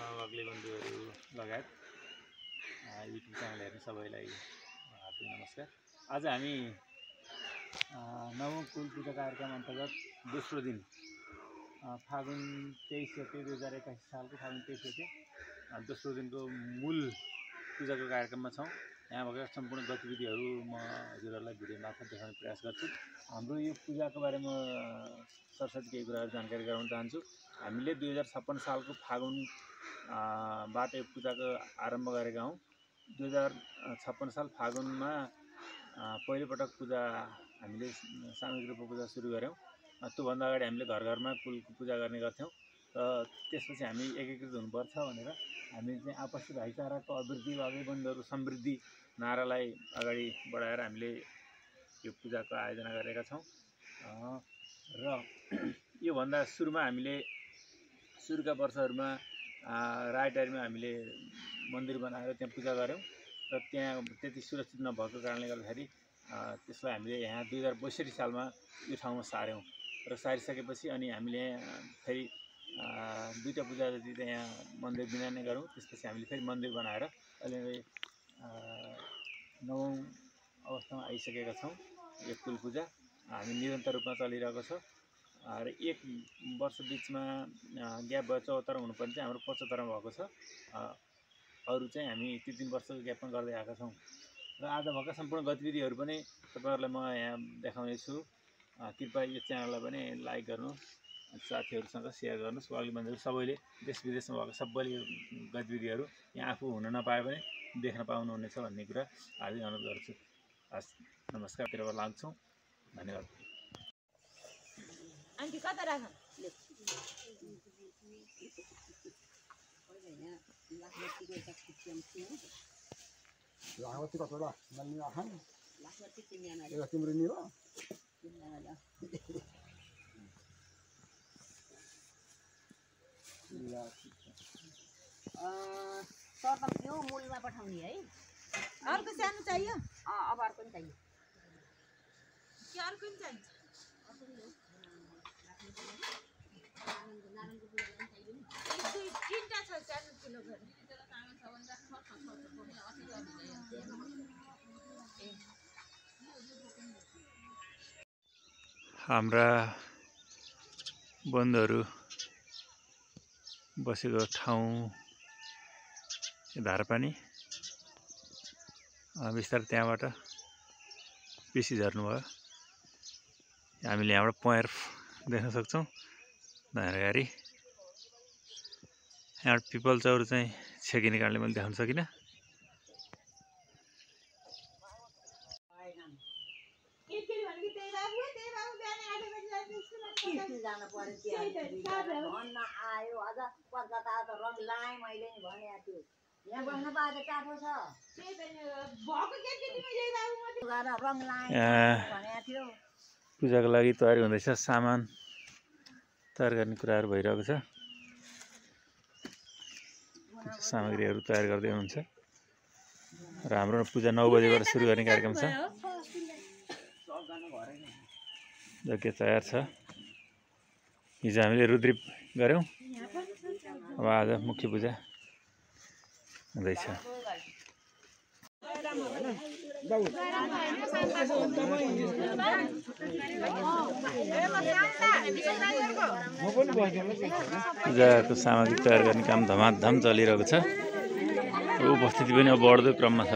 अग्ले बन्धुहरू लगायत YouTube channel हेर्ने सबैलाई हार्दिक नमस्कार। आज हामी नवौं कुल पूजा कार्यक्रम अन्तर्गत दोस्रो दिन फागुन 23 गते 2081 सालको फागुन 23 गते दोस्रो दिनको मूल पूजाको कार्यक्रममा छौँ। यहाँ भएका सम्पूर्ण गतिविधिहरू म हजुरहरूलाई भिडियो मार्फत देखाउने प्रयास गर्छु। हाम्रो यो पूजाको बारेमा सरसरी केही कुराहरू जानकारी गराउन चाहन्छु। हामीले 2056 सालको फागुन बाट यो पूजाको आरम्भ गरेका हौँ। 2056 साल फागुनमा पहिलोपटक पूजा हामीले सामूहिक रूपमा पूजा सुरु गऱ्यौँ। त्योभन्दा अगाडि हामीले घर घरमा कुलको पूजा गर्ने गर्थ्यौँ र त्यसपछि हामी एकीकृत हुनुपर्छ भनेर हामी चाहिँ आपसी भाइचाराको अभिवृद्धि वा अघि बन्धुहरू समृद्धि नारालाई अगाडि बढाएर हामीले यो पूजाको आयोजना गरेका छौँ। र योभन्दा सुरुमा हामीले सुरुका वर्षहरूमा रायटारीमा हामीले मन्दिर बनाएर त्यहाँ पूजा गऱ्यौँ र त्यहाँ त्यति सुरक्षित नभएको कारणले गर्दाखेरि त्यसलाई हामीले यहाँ 2062 सालमा यो ठाउँमा सार्यौँ र सारिसकेपछि अनि हामीले फेरि दुईवटा पूजा जति त्यहाँ मन्दिर बिना नै गरौँ। त्यसपछि हामीले फेरि मन्दिर बनाएर अहिले नवौं अवस्थामा आइसकेका छौँ। यो कुल पूजा हामी निरन्तर रूपमा चलिरहेको छ र एक वर्ष बिचमा ग्याप भयो। 74 हुनुपर्ने चाहिँ हाम्रो 75 मा भएको छ। अरू चाहिँ हामी 3 वर्षको ग्यापमा गर्दै आएका छौँ र आज भएका सम्पूर्ण गतिविधिहरू पनि तपाईँहरूलाई म यहाँ देखाउने छु। कृपया यो च्यानललाई पनि लाइक गर्नुहोस्, साथीहरूसँग सेयर गर्नुहोस्। अघि बन्धुहरू सबैले देश विदेशमा भएको सबैले यो गतिविधिहरू यहाँ आफू हुन नपाए पनि देख्न पाउनुहुनेछ भन्ने कुरा हार्दिक अनुरोध गर्छु। हस्, नमस्कारतिर लाग्छौँ। धन्यवाद। आन्टी कता राख लाखवती कतवटा नल्नी आखान एउटा तिम्रो नि हो सर्कल यो मूलमा पठाउने है। अर्को सानो चाहियो? अब अर्को पनि चाहियो कि अर्को पनि चाहिन्छ? तीनटा छ सानो किलो गरी। हाम्रा बन्धुहरू बसेको ठाउँ धारपानी बिस्तारै त्यहाँबाट पिसी झर्नुभयो। हामीले यहाँबाट पहेँर देख्न सक्छौँ। धारगाडी यहाँबाट पिपल चौर चाहिँ छेकिने कारणले मैले देखाउन सकिनँ। पूजाको लागि तयारी हुँदैछ। सामान तयार गर्ने कुराहरू भइरहेको छ। सामग्रीहरू तयार गर्दै हुनुहुन्छ र हाम्रो पूजा 9 बजेबाट सुरु गर्ने कार्यक्रम छ। यज्ञ तयार छ। हिजो हामीले रुद्री गऱ्यौँ। अब आज मुख्य पूजा हुँदैछ। पूजाको सामग्री तयार गर्ने काम धमाधम चलिरहेको छ। उपस्थिति पनि अब बढ्दो क्रममा छ।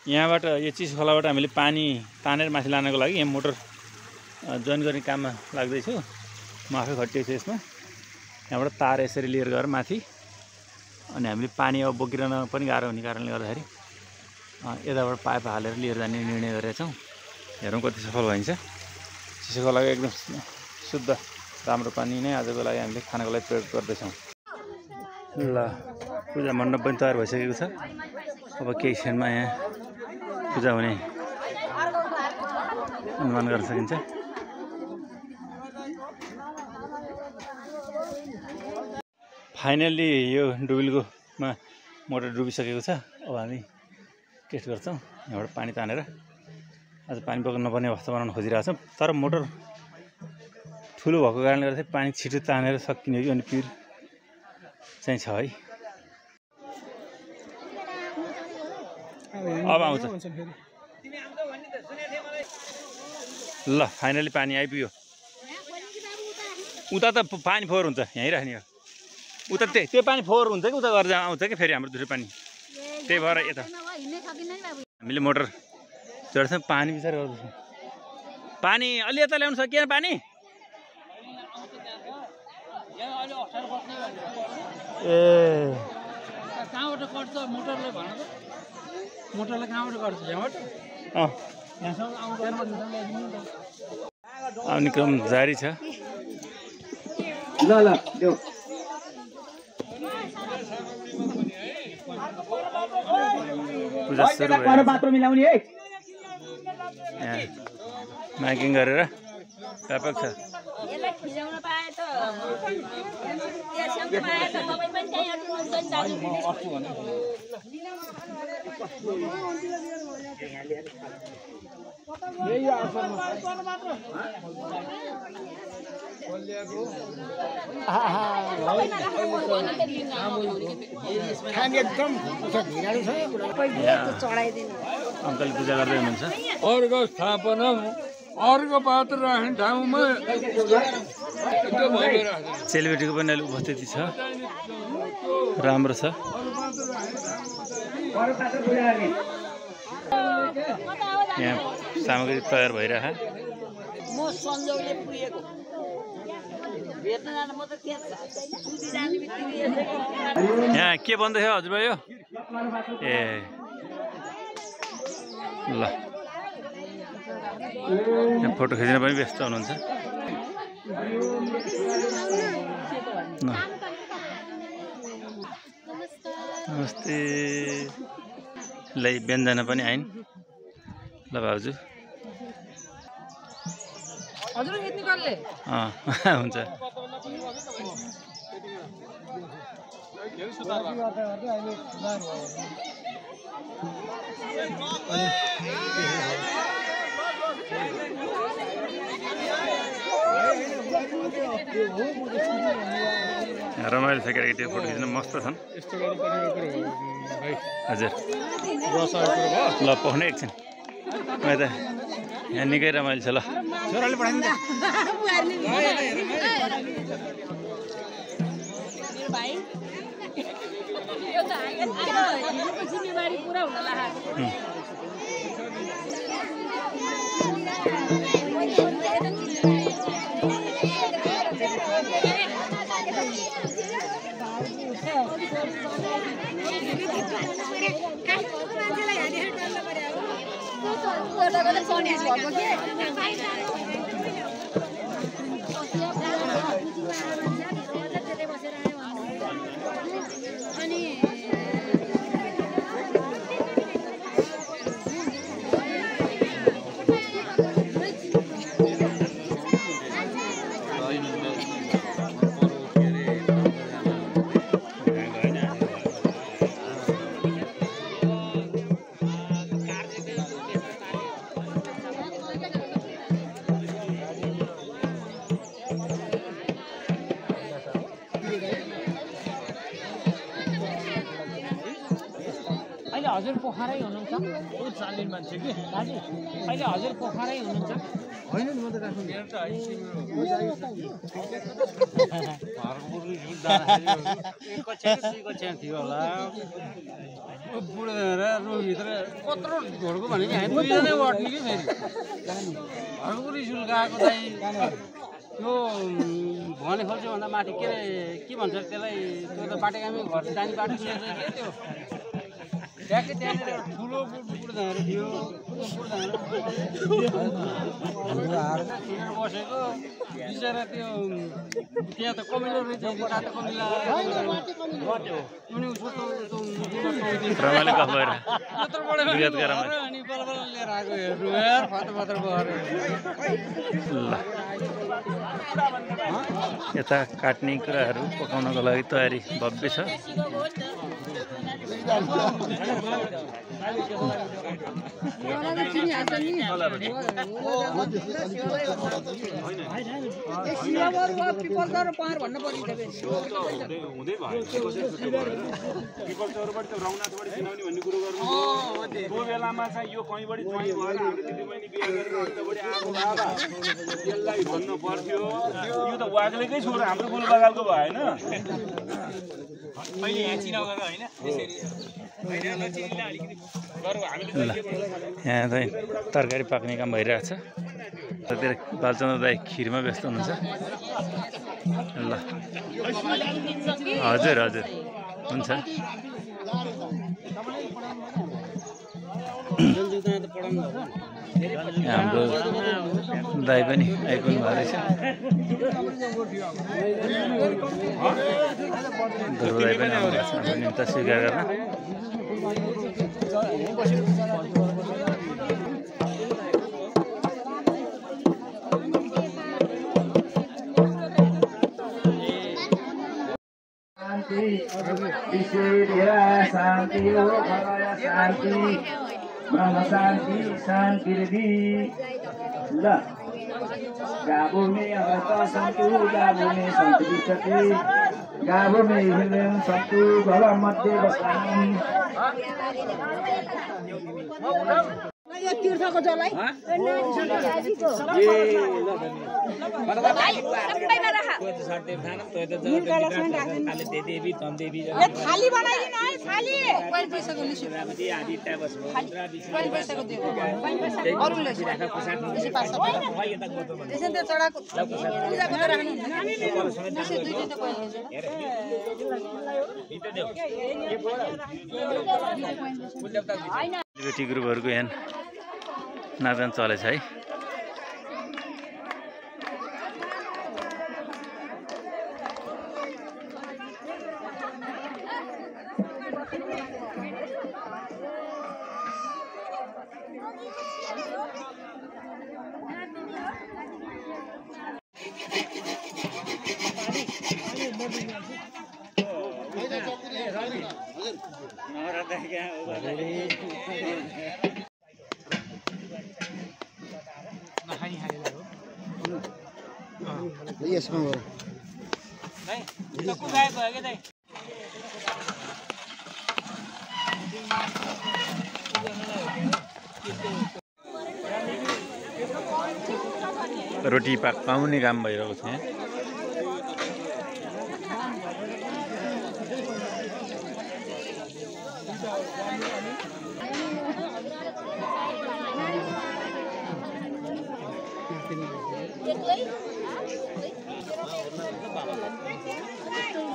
यहाँबाट यो चिसो खोलाबाट हामीले पानी तानेर माथि लानको लागि यहाँ मोटर जोइन गर्ने काममा लाग्दैछु। म आफै खटिएको छु यसमा। यहाँबाट तार यसरी लिएर गएर माथि अनि हामीले पानी अब बोकिरहन पनि गाह्रो हुने कारणले गर्दाखेरि यताबाट पाइप हालेर लिएर जाने निर्णय गरेका छौँ। हेरौँ कति सफल भइन्छ। चिसो खोलाको एकदम शुद्ध राम्रो पानी नै आजको लागि हामीले खानको लागि प्रयोग गर्दैछौँ। ल, पूजा मण्डप पनि तयार भइसकेको छ। अब केही क्षणमा यहाँ पूजा हुने अनुमान गर्न सकिन्छ। फाइनल्ली यो डुबिलकोमा मोटर डुबिसकेको छ। अब हामी टेस्ट गर्छौँ यहाँबाट पानी तानेर। आज पानी बोक्न नपर्ने अवस्था बनाउन खोजिरहेको छौँ, तर मोटर ठुलो भएको कारणले गर्दा पानी छिटो तानेर सकिने हो अनि पिर चाहिँ छ है। अब आउँछ ल, फाइनली पानी आइपुग्यो। उता त पानी फोहोर हुन्छ, यहीँ राख्ने हो। उता त्यो पानी फोहोर हुन्छ कि उता गरेर आउँछ कि फेरि हाम्रो दुसरो पानी, त्यही भएर यता हामीले मोटर चढ्छौँ। पानी विचार गर्दैछौँ, पानी अलि यता ल्याउनु सकिएन पानी। ए कहाँबाट कट्छ मोटरले भन त, मोटरले कहाँबाट कट्छ? यहाँबाट यहाँसम्म आउने क्रम जारी छ। ल ल देऊ पूजा सुरु भयो। बाटो मिलाउने है, यहाँ माइकिङ गरेर व्यापक छ। यसलाई खिजाउन पाए त त्यसमा पाए त तपाईँ पनि त्यही अट्नुहुन्छ नि दाजु। खाने एकदम चढाइदिनु अङ्कल पूजा गर्दै हुनुहुन्छ। अर्को स्थापना अर्को पात्र राख्ने ठाउँमा त्यो भइरहेको छ। चेलीबेटीको पनि अहिले उपस्थिति छ, राम्रो छ। यहाँ सामग्री तयार भइरह। म सन्जौले पुगेको भेट्न जान म त त्यहाँ सुति जाने बित्तिकै यहाँ के बन्दैछ हजुरभाइ? यो ए ल, यहाँ फोटो खिच्न पनि व्यस्त हुनुहुन्छ। नमस्ते। ल व्यञ्जना पनि आइन्। ल भाउजू हजुर यति गर्ले हुन्छ। रमाइलो छ, केटाकेटी फोटो खिच्न मस्त छन्। हजुर ल पाउने एकछिन त यहाँ निकै रमाइलो छ। ल छोराले पठाइदिन्छ। जिम्मेवारी पुरा हुन लाग्यो। हजुर पोखरै हुनुहुन्छ? ऊ चालिन मान्छे कि दाजु अहिले हजुर पोखरै हुनुहुन्छ? होइन नि, म त राख्नु मेरो त थियो होला। बुढो रुमभित्र कत्रो ढोडको भने कि दुईजनै वट्ने कि फेरि हरपुर स्कुल गएको चाहिँ त्यो भने खोल्छु भन्दा माथि के अरे के भन्छ त्यसलाई, त्यो त बाटोकामी घर जाने बाटो के त्यो ट्याक्कै त्यहाँनिर ठुलो बुढो थियो। बसेको बिचरा त्यो त्यहाँ त कमिलो रहेछ, रातो कमिला अनि बलबल लिएर आएको हेर्नु यार, फातो फातो भएर। यता काट्ने कुराहरू पकाउनको लागि तयारी भव्य छ। हुँदै भयो पिपल चौरबाट त रौनाथबाट चिनाउने भन्ने कुरो गर्नु त्यो बेलामा चाहिँ यो कहीँबाट ज्वाइँ भएर हाम्रो दिदीबहिनी बिहा गरेर अन्तबाट आएको बाबा त्यसलाई भन्नु पर्थ्यो यो त वाग्लेकै छोरो हाम्रो गोलबगालको भएन अहिले यहाँ चिनाउको होइन यहाँ चाहिँ तरकारी पाक्ने काम भइरहेछ त्यतिर बालचन्द्र दाई खिरमा व्यस्त हुनुहुन्छ ल हजुर हजुर हुन्छ हाम्रो दाई पनि आइपुग्नु भएको रहेछ गुरु दाई पनि आउनु भएको छ निम्ता स्वीकार गर्न शांति हो शांति ब्रह्म शांति शांति ल गाबो में अगत संतु गाबो में संतु विचति गाबो में हिलन संतु गल मध्य बसानी यो तीर्थको जलाई थाली बनाइदिनु है थाली बेटी ग्रुपहरूको यहाँ नाचगान चलेछ है रोटी पाउने काम भइरहेको छ यहाँ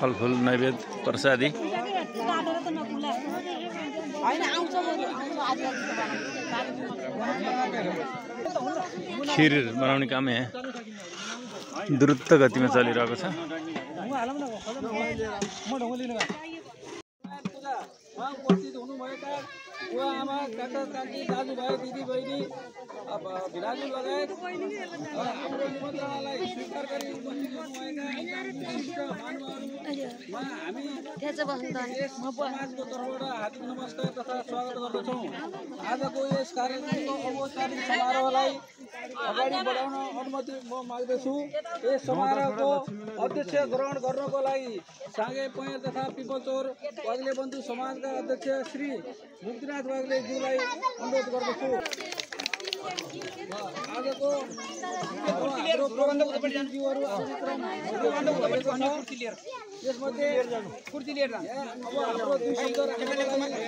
फलफुल नैवेद्य प्रसादी खिर बनाउने काम यहाँ द्रुत गतिमा चलिरहेको छ आमा काका काकी दाजुभाइ दिदीबहिनी भिराजु लगायत हाम्रो निमन्त्रणालाई स्वीकार गरी उपस्थित हुनुभएका हामी समाजको तर्फबाट हार्दिक नमस्कार तथा स्वागत गर्दछौँ। आजको यस कार्यक्रमको औपचारिक समारोहलाई अगाडि बढाउन अनुमति म माग्दछु। यस समारोहको अध्यक्ष ग्रहण गर्नको लागि सागे पैँया तथा पिपलचौर वाग्ले बन्धु समाजका अध्यक्ष श्री मुक्तिनाथ वाग्लेज्यूलाई अनुरोध गर्दछु। आजको यसमध्ये कुर्ती लिएर अब हाम्रो दुई शब्द राख्नको लागि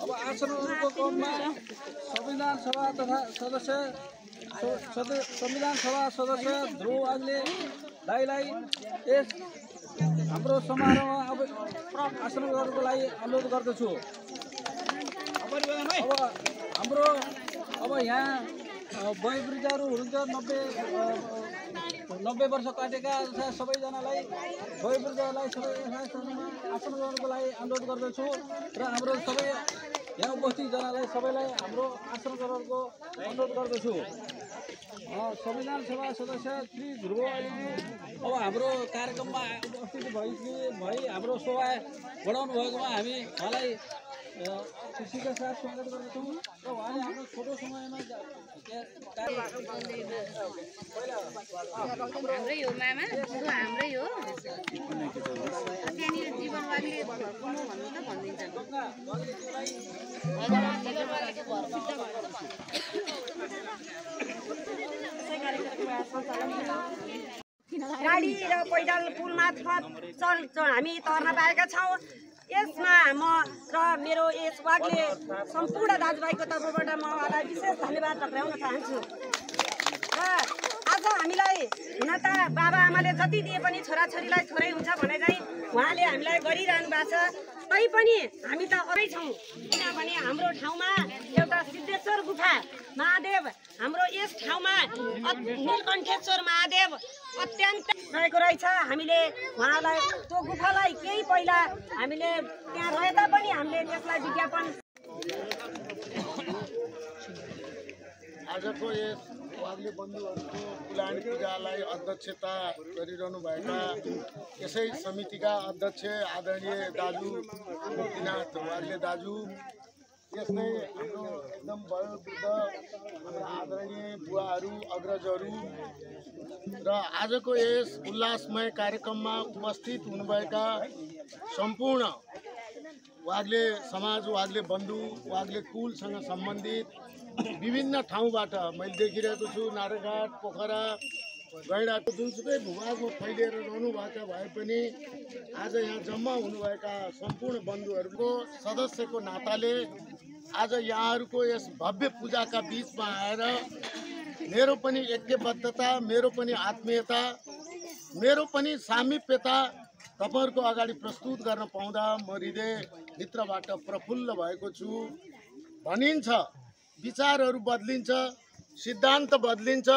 अब आसनहरूको क्रममा संविधान सभा तथा संविधान सभा सदस्य ध्रुव वाग्ले दाइलाई यस हाम्रो समारोहमा अब आसन गर्नको लागि अनुरोध गर्दछु। अब हाम्रो अब यहाँ वयोवृद्धहरू हुनुहुन्छ 90 वर्ष काटेका सबैजनालाई वयोवृद्धहरूलाई सबै आसन गर्नको लागि अनुरोध गर्दछु र हाम्रो सबै यहाँ उपस्थितजनालाई सबैलाई हाम्रो आश्रम सरहरूको अनुरोध गर्दछु। संविधान सभा सदस्य श्री ध्रुव अहिले अब हाम्रो कार्यक्रममा उपस्थित भई हाम्रो शोभा बढाउनु भएकोमा हामी उहाँलाई खुसीका साथ स्वागत गर्दछौँ र उहाँले आफ्नो छोटो समयमा हाम्रै हो मामा, हाम्रै हो। त्यहाँनिर जीवनवादीले भन्नु त भनिदिन्छ। गाडी र पैदल पुल मार्फत हामी तर्न पाएका छौँ। यसमा म र मेरो यस वागले सम्पूर्ण दाजुभाइको तर्फबाट म उहाँलाई विशेष धन्यवाद टक्राउन चाहन्छु। र आज हामीलाई हुन त बाबाआमाले जति दिए पनि छोराछोरीलाई थोरै हुन्छ भने चाहिँ उहाँले हामीलाई गरिरहनु भएको छ। तैपनि हामी त अझै छौँ, किनभने हाम्रो ठाउँमा एउटा सिद्धेश्वर गुफा महादेव, हाम्रो यस ठाउँमा नीलकण्ठेश्वर महादेव अत्यन्त रहेको रहेछ। हामीले उहाँलाई त्यो गुफालाई केही पहिला हामीले त्यहाँ रहे तापनि हामीले त्यसलाई विज्ञापन आजको यस वाग्ले बन्धुहरूको पुलाण पूजालाई अध्यक्षता गरिरहनुभएका यसै समितिका अध्यक्ष आदरणीय दाजु मुक्तिनाथ वाग्ले दाजु, यस्तै हाम्रो एकदम वयोवृद्ध हाम्रो आदरणीय बुवाहरू अग्रजहरू र आजको यस उल्लासमय कार्यक्रममा उपस्थित हुनुभएका सम्पूर्ण वाग्ले समाज, वाग्ले बन्धु, वाग्ले कुलसँग सम्बन्धित विभिन्न ठाउँबाट मैले देखिरहेको छु। नारायणघाट, पोखरा, गैँडाको जुनसुकै भूभागमा फैलिएर रहनुभएका भए पनि आज यहाँ जम्मा हुनुभएका सम्पूर्ण बन्धुहरूको सदस्यको नाताले आज यहाँहरूको यस भव्य पूजाका बिचमा आएर मेरो पनि ऐक्यबद्धता, मेरो पनि आत्मीयता, मेरो पनि सामिप्यता तपाईँहरूको अगाडि प्रस्तुत गर्न पाउँदा म हृदयभित्रबाट प्रफुल्ल भएको छु। भनिन्छ विचारहरू बदलिन्छ, सिद्धान्त बदलिन्छ,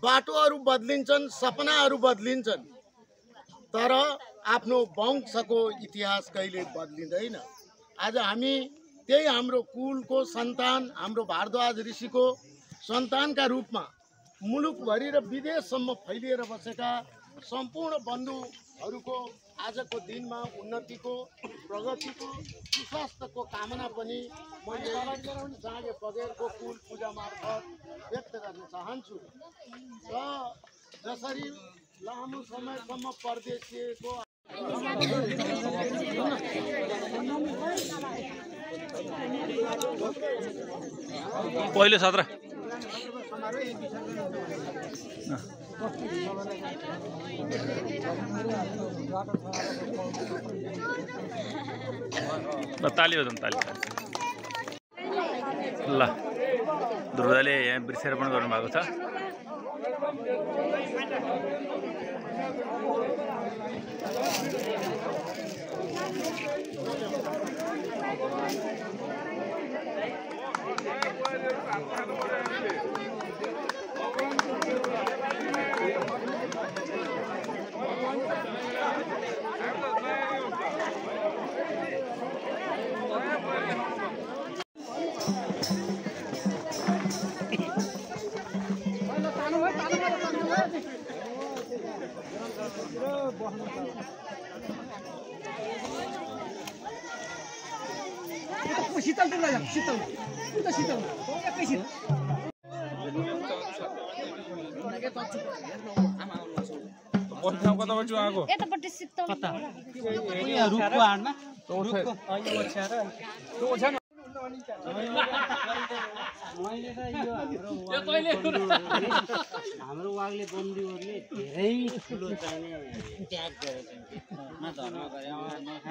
बाटोहरू बदलिन्छन्, सपनाहरू बदलिन्छन्, तर आफ्नो वंशको इतिहास कहिले बदलिँदैन। आज हामी त्यही हाम्रो कुलको सन्तान, हाम्रो भारद्वाज ऋषिको सन्तानका रूपमा मुलुकभरि र विदेशसम्म फैलिएर बसेका सम्पूर्ण बन्धुहरूको आजको दिनमा उन्नतिको, प्रगतिको, सुस्वास्थ्यको कामना पनि मैले जाँगे बगैरको कुल पूजा मार्फत व्यक्त गर्न चाहन्छु। र जसरी लामो समयसम्म परदेशिएको पहिलो 17 ताली हो ताली। ल ध्रुवले यहाँ वृक्षारोपण गर्नुभएको छ। शीतल टुक्रा जा, शीतल उता शीतल एकै शीतल बस्नु कताबाट आएको यतापट्टि शीतल कता यहाँ रुखको आडमा मैले त यो हाम्रो वाग्ले बन्धुहरूले धेरै ठुलो चाहिने त्याग गरेछन्, धर्म गरे,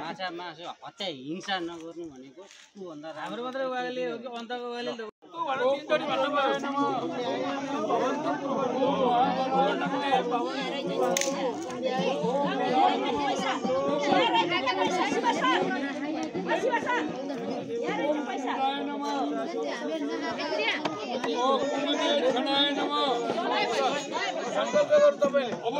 माछा मासु हत्या हिंसा नगर्नु भनेको त्योभन्दा हाम्रो मात्रै वाग्ले हो कि अन्तको वाग्ले अब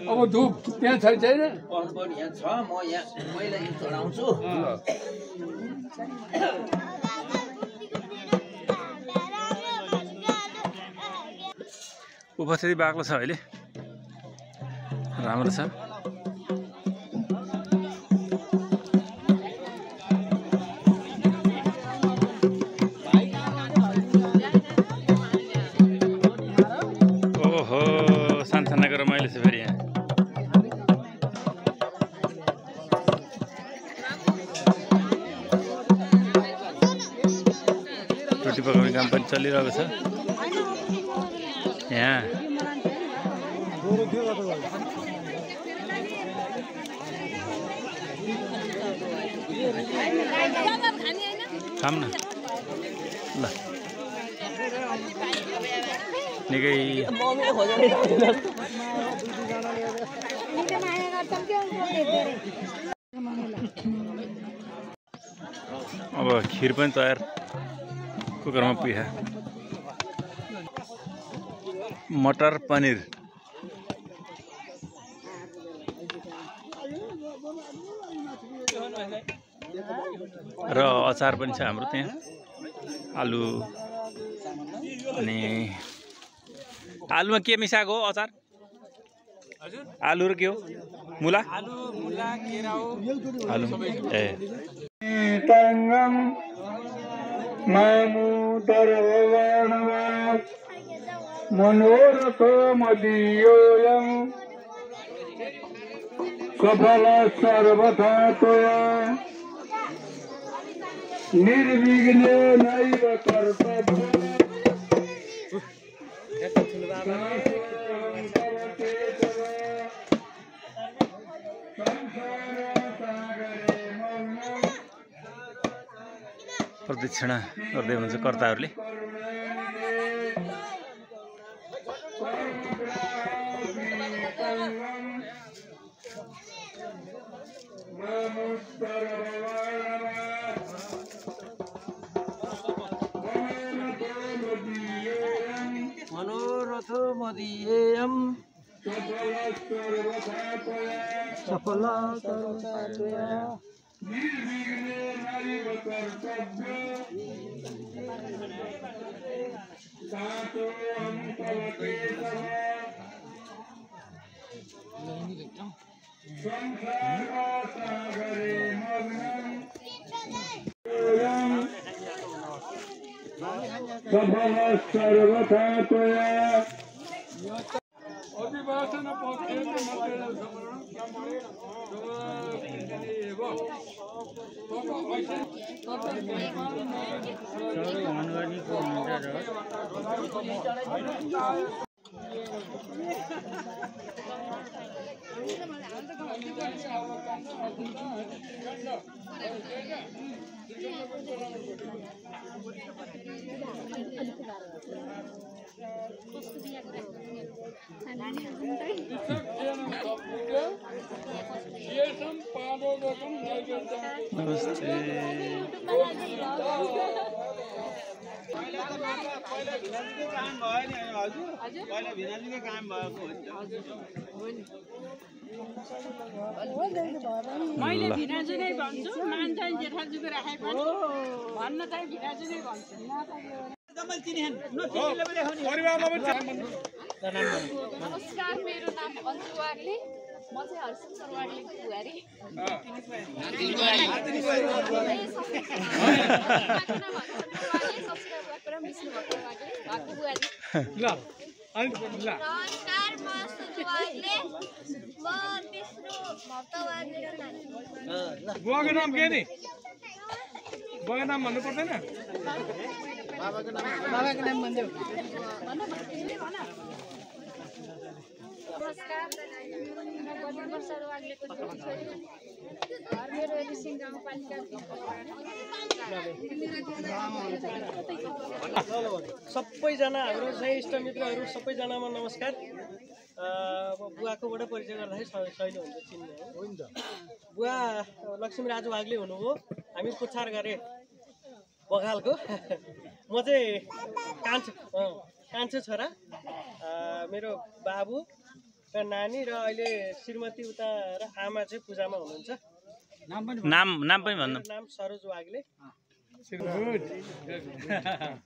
अब धुप त्यहाँ छैन यहाँ छ म यहाँ पहिला यो चढाउँछु उपस्थिति बाक्लो छ अहिले राम्रो छ ओहो सानसानाको रमाइलो छ फेरि यहाँ रोटी पकाउने काम पनि चलिरहेको छ यहाँ खाम न ल निकै अब खिर पनि तयार कुकरमा पिहा मटर पनिर र अचार पनि छ हाम्रो त्यहाँ आलु अनि आलुमा के मिसाएको हो अचार आलु र के हो मुला आलु ए मनोरथो मदीयोऽयं सफल सर्वथा त्वया निर्विघ्नेनैव कर्तव्यम् प्रदक्षिणा गर्दै हुनुहुन्छ कर्ताहरूले मनोरथो मदीयेयं सफल सर्वथा त्वया निर्विघ्नेनैव कर्तव्यम् सातोऽहं तव केशव संसारसागरे मग्नं सफल सर्वथा त्वया अभिभाषण पक्षेन मैले भिनाजु नै भन्छु मान्छ जेठाजुको राखे पनि भन्न चाहिँ भिनाजु नै भन्छु नमस्कार मेरो नाम अन्जु वाग्ले म चाहिँ हर्षित वाग्लेको बुहारी नमस्कार म सुजु वाग्ले म विष्णु भक्त वाग्लेको नानी बुवाको नाम के नि बुवाको नाम भन्नु पर्दैन बाबाको नाम भन्देऊ नमस्कार म बर्षा वाग्लेको छोरी घर मेरो एलिसिङ गाउँपालिका सबैजना हाम्रो चाहिँ इष्टमित्रहरू सबैजनामा नमस्कार। अब बुवाकोबाट परिचय गर्दाखेरि सहिलो हुन्छ चिन्ने हुन्छ। बुवा लक्ष्मीराज वाग्ले हुनुभयो। हामी पुच्छार गरे बगालको। म चाहिँ कान्छो छोरा, मेरो बाबु र नानी र अहिले श्रीमती उता र आमा चाहिँ पूजामा हुनुहुन्छ। नाम पनि भन्नु। नाम सरोज वाग्ले।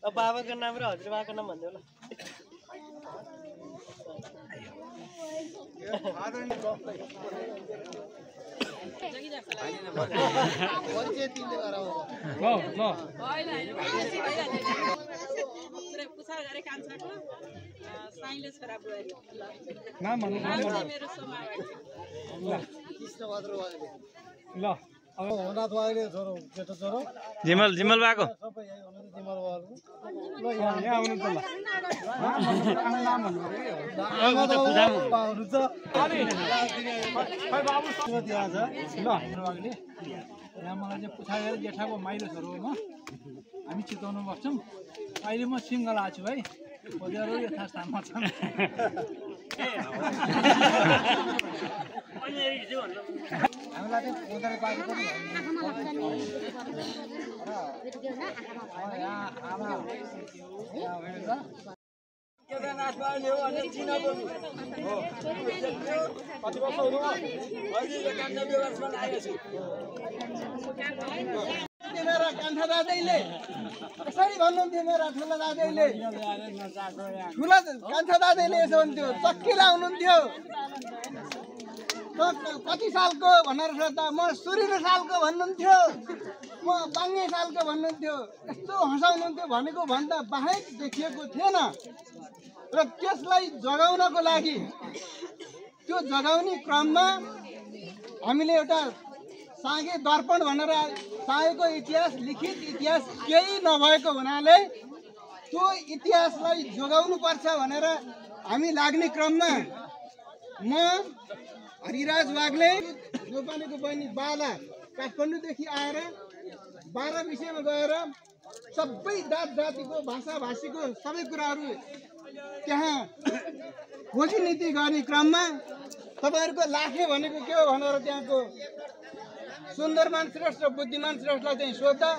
अब बाबाको नाम र हजुरबाको नाम भन्नु होला। जिमल भएको यहाँ मलाई चाहिँ पुछाएर जेठाको माइलो छोरो हो। हामी चितवनमा बस्छौँ। अहिले म सिङ्गल आएको छु है। खोजेर यथास्थानमा छन्। हामीलाई चाहिँ खोजेर पाएको पनि यहाँ आमा मेरा कान्छा दाजैले कसरी भन्नुहुन्थ्यो? मेरा ठुला दाजैले ठुला कान्छा दाजैले यसो हुन्थ्यो, चक्किला हुनुहुन्थ्यो। कति सालको भनेर सोद्धा म 16 सालको भन्नुहुन्थ्यो, म 12 सालको भन्नुहुन्थ्यो। यस्तो हँसाउनुहुन्थ्यो भनेको भन्दा बाहेक देखिएको थिएन। र त्यसलाई जगाउनको लागि त्यो जगाउने क्रममा हामीले एउटा सागे दर्पण भनेर सागेको इतिहास, लिखित इतिहास केही नभएको हुनाले त्यो इतिहासलाई जोगाउनुपर्छ भनेर हामी लाग्ने क्रममा म हरिराज वाग्ले नेपालीको बहिनी बाला काठमाडौँदेखि आएर 12 विषयमा गएर सबै जात जातिको भाषा भाषीको सबै कुराहरू त्यहाँ खोजी नीति गर्ने क्रममा तपाईँहरूको लाखे भनेको के हो भनेर त्यहाँको सुन्दरमान श्रेष्ठ र बुद्धिमान श्रेष्ठलाई चाहिँ सोद्धा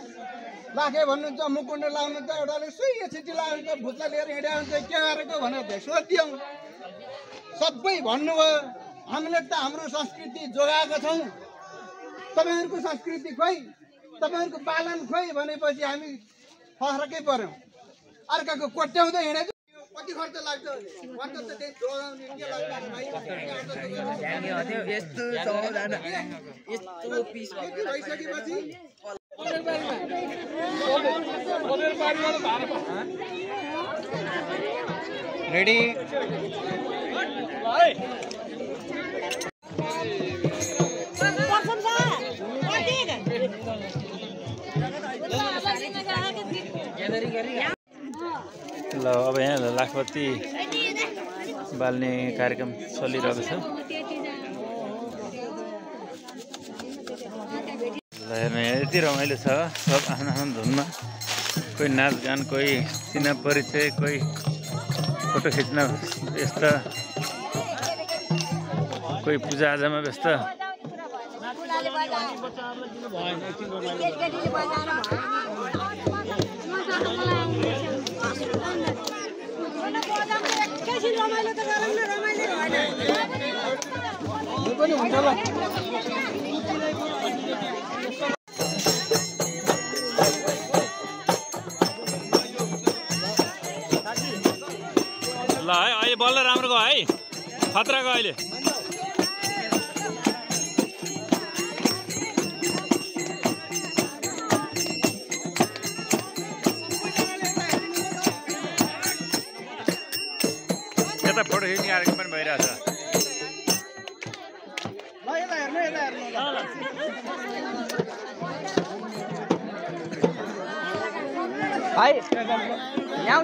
लाखे भन्नुहुन्छ, मुकुण्ड लाउनुहुन्छ, एउटाले सुई छिटी लाउनुहुन्छ, भुत्ला लिएर हिँड्या हुन्छ, के गरेको भनेर सोधियौँ। सबै भन्नुभयो हामीले त हाम्रो संस्कृति जोगाएका छौँ, तपाईँहरूको संस्कृति खोइ, तपाईँहरूको पालन खोइ भनेपछि हामी फरकै पर्यौँ। अर्काको कोट्याउँदै हिँडेको कति खर्च लाग्छ? खर्च त त्यही जोगाउने के लाग्छ? भइसकेपछि रेडी ल अब यहाँ लाखपति बाल्ने कार्यक्रम चलिरहेको छ। ल हेर्नु यति रमाइलो छ। सब आफ्नो आफ्नो धुनमा, कोही नाचगान, कोही चिना परिचय, कोही फोटो खिच्न व्यस्त, कोही पूजाआजामा व्यस्त। ल है अहिले बल्ल राम्रो गयो है, खतरा गयो अहिले। यता फोटो खिच्ने कार्यक्रम पनि भइरहेछ। भाइ यहाँ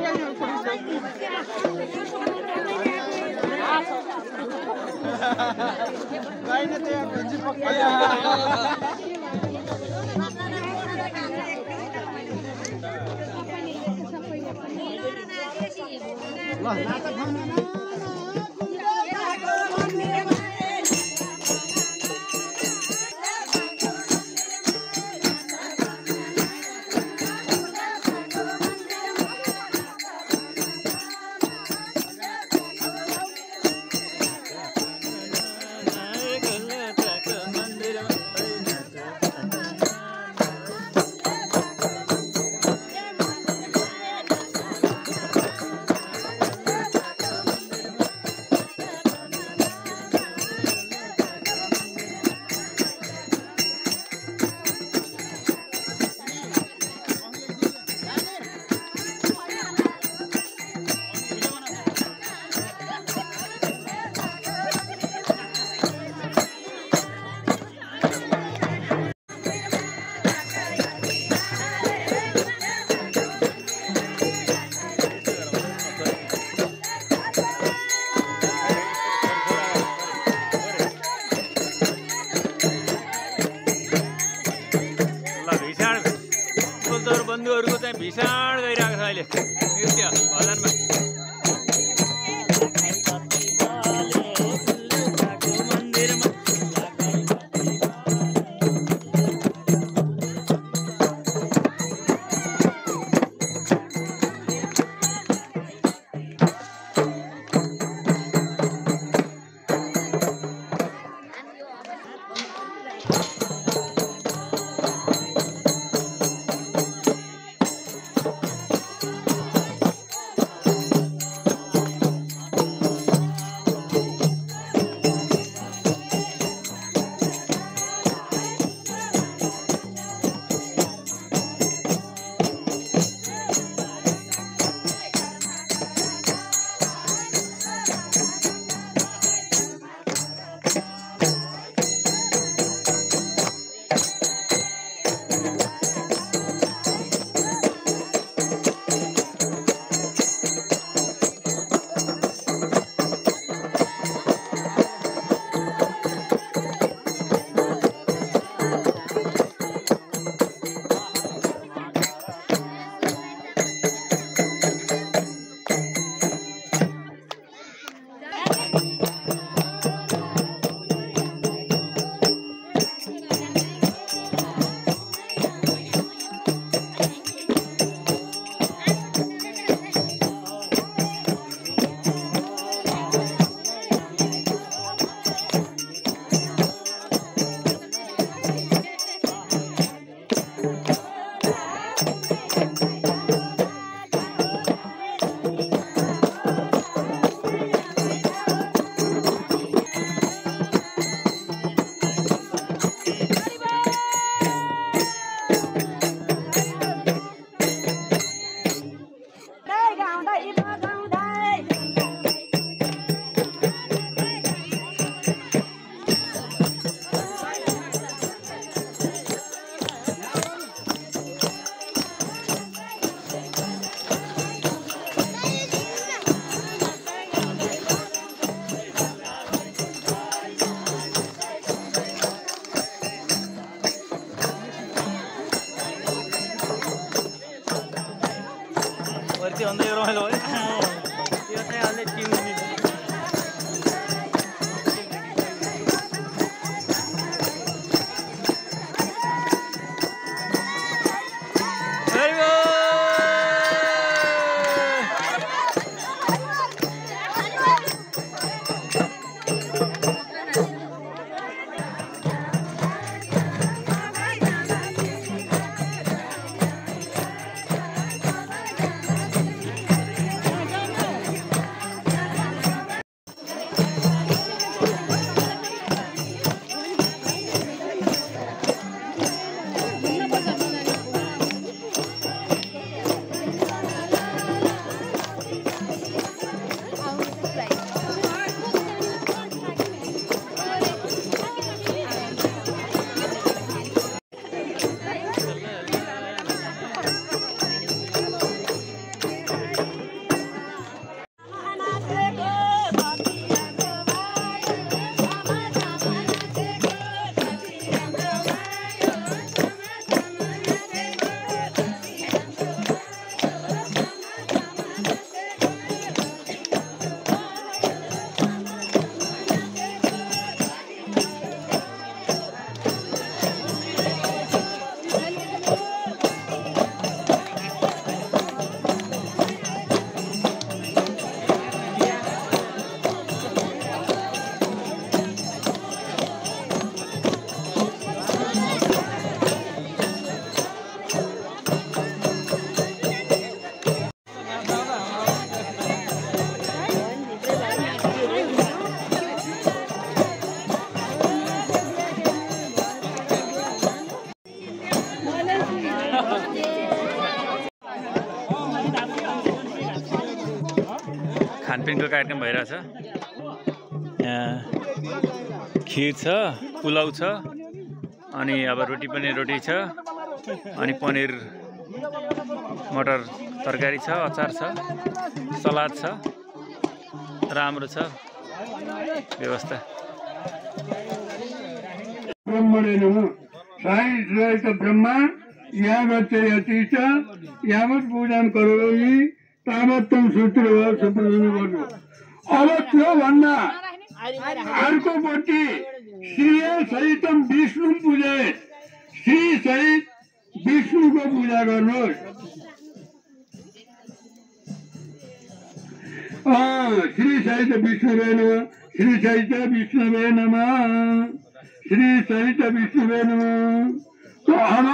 बन्धुहरूको चाहिँ भीषण गइरहेको छ अहिले नृत्य भजनमा। भन्दै रमाइलो है यो चाहिँ अलि टिम खानपिनको कार्यक्रम भइरहेछ। यहाँ खिर छ, पुलाउ छ, अनि अब रोटी छ, अनि पनिर मटर तरकारी छ, अचार छ, सलाद छ, राम्रो छ व्यवस्था। ब्रह्मणे नमः। साई श्रेष्ठ ब्रह्मा यावत् यति च यावत् पूजन करोमि तावत् तम सूत्र सम्पूर्ण गर्नु। अब त्यो भन्दा अर्कोपट्टि श्री सहितम विष्णु पूजा, श्री सहित विष्णुको पूजा गर्नुहोस्। श्री सहित विष्णुवे नमः, श्री सहित विष्णुवे नमः, श्री सहित विष्णुवे नमः। तो हम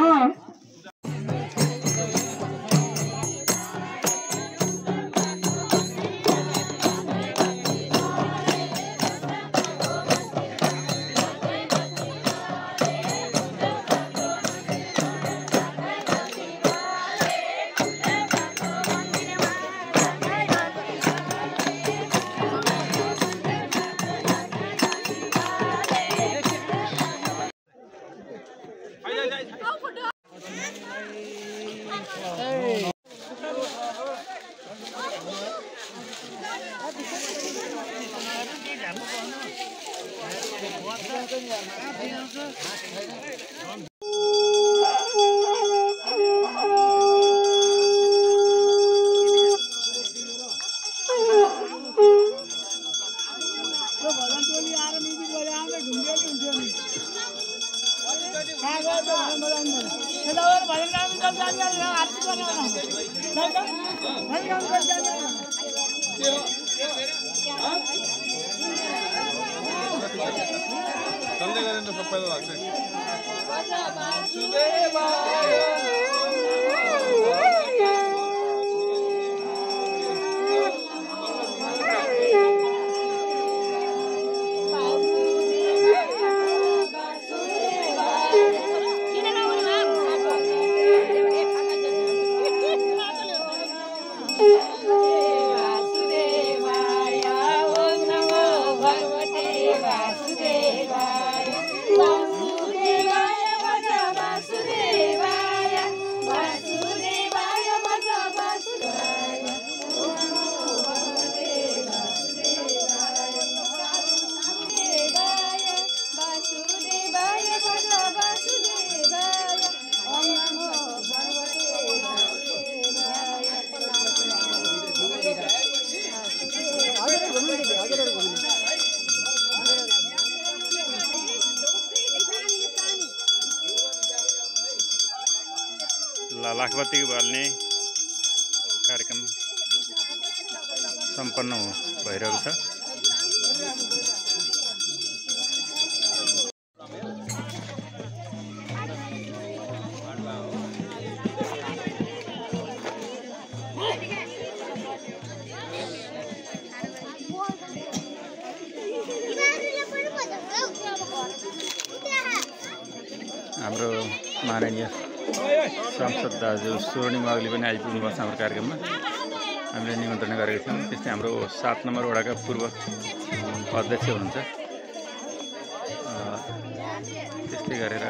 लाखबत्ती बाल्ने कार्यक्रम सम्पन्न भइरहेको छ। हाम्रो माननीय सांसद दाजु स्वर्णिम अग्ली पनि आइपुग्नु भएको छ हाम्रो कार्यक्रममा। हामीले निमन्त्रणा गरेका थियौँ। त्यस्तै हाम्रो 7 नम्बर वडाका पूर्व अध्यक्ष हुनुहुन्छ। त्यस्तै गरेर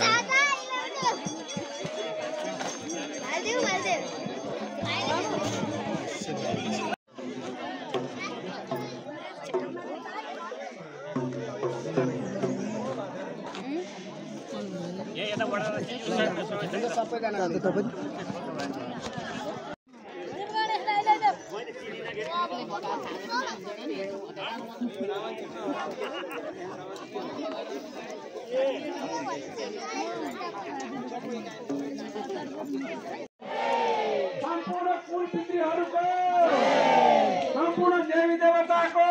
सम्पूर्ण कुलपितृहरूको, सम्पूर्ण देवी देवताको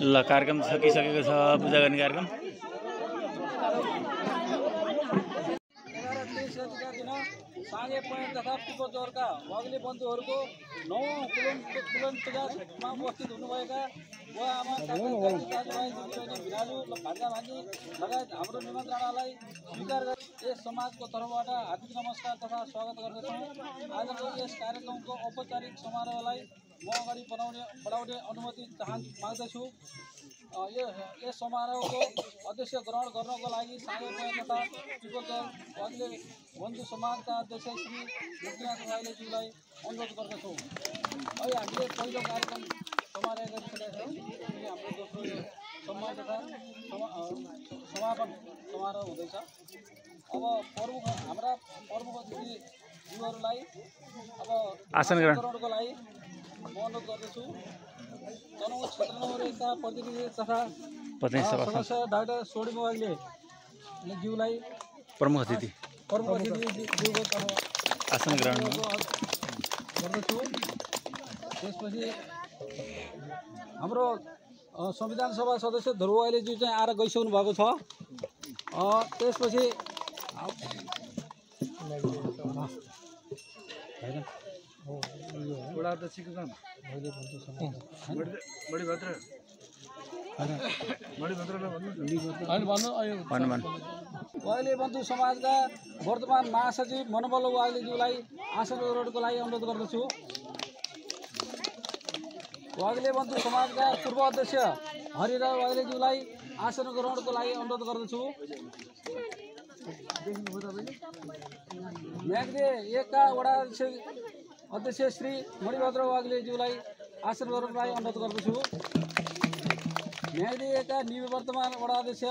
ल कार्यक्रम सकिसकेको छ। पूजा गर्ने कार्यक्रम साँगे पॉइन्ट तथा पिकोचौरका वाग्ले बन्धुहरूको 9 किलोमिटरमा उपस्थित हुनुभएका बुवा आमा दाजुभाइ दिदीबहिनी भिनाजु भान्जा भान्जी लगायत हाम्रो निमन्त्रणालाई स्वीकार गरी यस समाजको तर्फबाट हार्दिक नमस्कार तथा स्वागत गर्दछौँ। आजको यस कार्यक्रमको औपचारिक समारोहलाई म अगाडि बढाउने अनुमति माग्दछु। यस समारोहको अध्यक्ष ग्रहण गर्नको लागि साँगे पॉइन्ट तथा पिकोचौर वाग्ले बन्धु समाजका अध्यक्ष श्री मुक्तिनाथ वाग्लेज्यूलाई अनुरोध गर्दछौँ। अहिले हामीले पहिलो कार्यक्रम समारोह गरिसकेका छौँ। अनि हाम्रो दोस्रो सम्मान तथा समापन समारोह हुँदैछ। अब हाम्रा प्रमुख अतिथिज्यूहरूलाई अब आसन ग्रहणको लागि म अनुरोध गर्दछु। तनहुँ क्षेत्र नम्बर 1 का प्रतिनिधि तथा सदस्य डाक्टर सोडिम वाग्ले ज्यूलाई प्रमुख अतिथि ज्यूको आसन ग्रहण गर्दछु। त्यसपछि हाम्रो संविधान सभा सदस्य ध्रुव वाग्लेज्यू चाहिँ आएर गइसक्नु भएको छ। त्यसपछि वाग्ले बन्धु समाजका वर्तमान महासचिव मनोबल वाग्लेज्यूलाई आसन ग्रहणको लागि अनुरोध गर्दछु। वाग्ले बन्धु समाजका पूर्व अध्यक्ष हरिराज वाग्लेज्यूलाई आसन ग्रहणको लागि अनुरोध गर्दछु। म्याग्दे 1 का वडा अध्यक्ष श्री मणिभद्र वाग्लेज्यूलाई आसन ग्रहणको लागि अनुरोध गर्दछु। म्याग्दे 1 का निवर्तमान वडा अध्यक्ष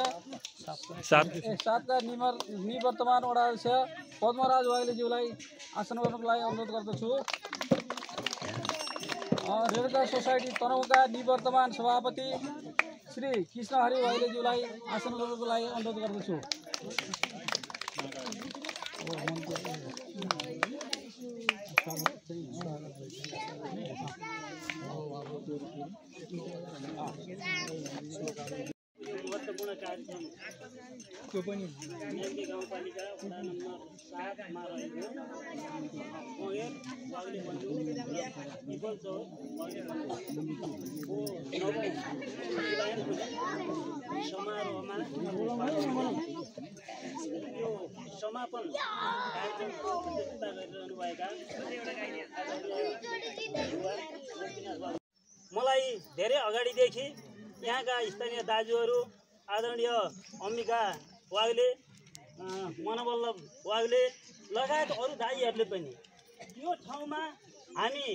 7 का निवर्तमान वडा अध्यक्ष पद्मराज वाग्लेज्यूलाई आसन ग्रहणको लागि अनुरोध गर्दछु। रेणुका सोसाइटी तनहुँका निवर्तमान सभापति श्री कृष्णहरि वाग्लेज्यूलाई आसन ग्रहणको लागि अनुरोध गर्दछु। महत्त्वपूर्ण कार्यक्रम म्याग्दे गाउँपालिका वडा नम्बर 7 मा रहेको कोयल वाग्ले बन्धु पिपलचौर वाग्ले बन्धुको 9औं समारोहमा यो समापन कार्यक्रमको अध्यक्षता गरिरहनुभएका मलाई धेरै अगाडिदेखि यहाँका स्थानीय दाजुहरू आदरणीय अम्बिका वाग्ले मनोबल्लभ वाग्ले लगायत अरू दाइहरूले पनि यो ठाउँमा हामी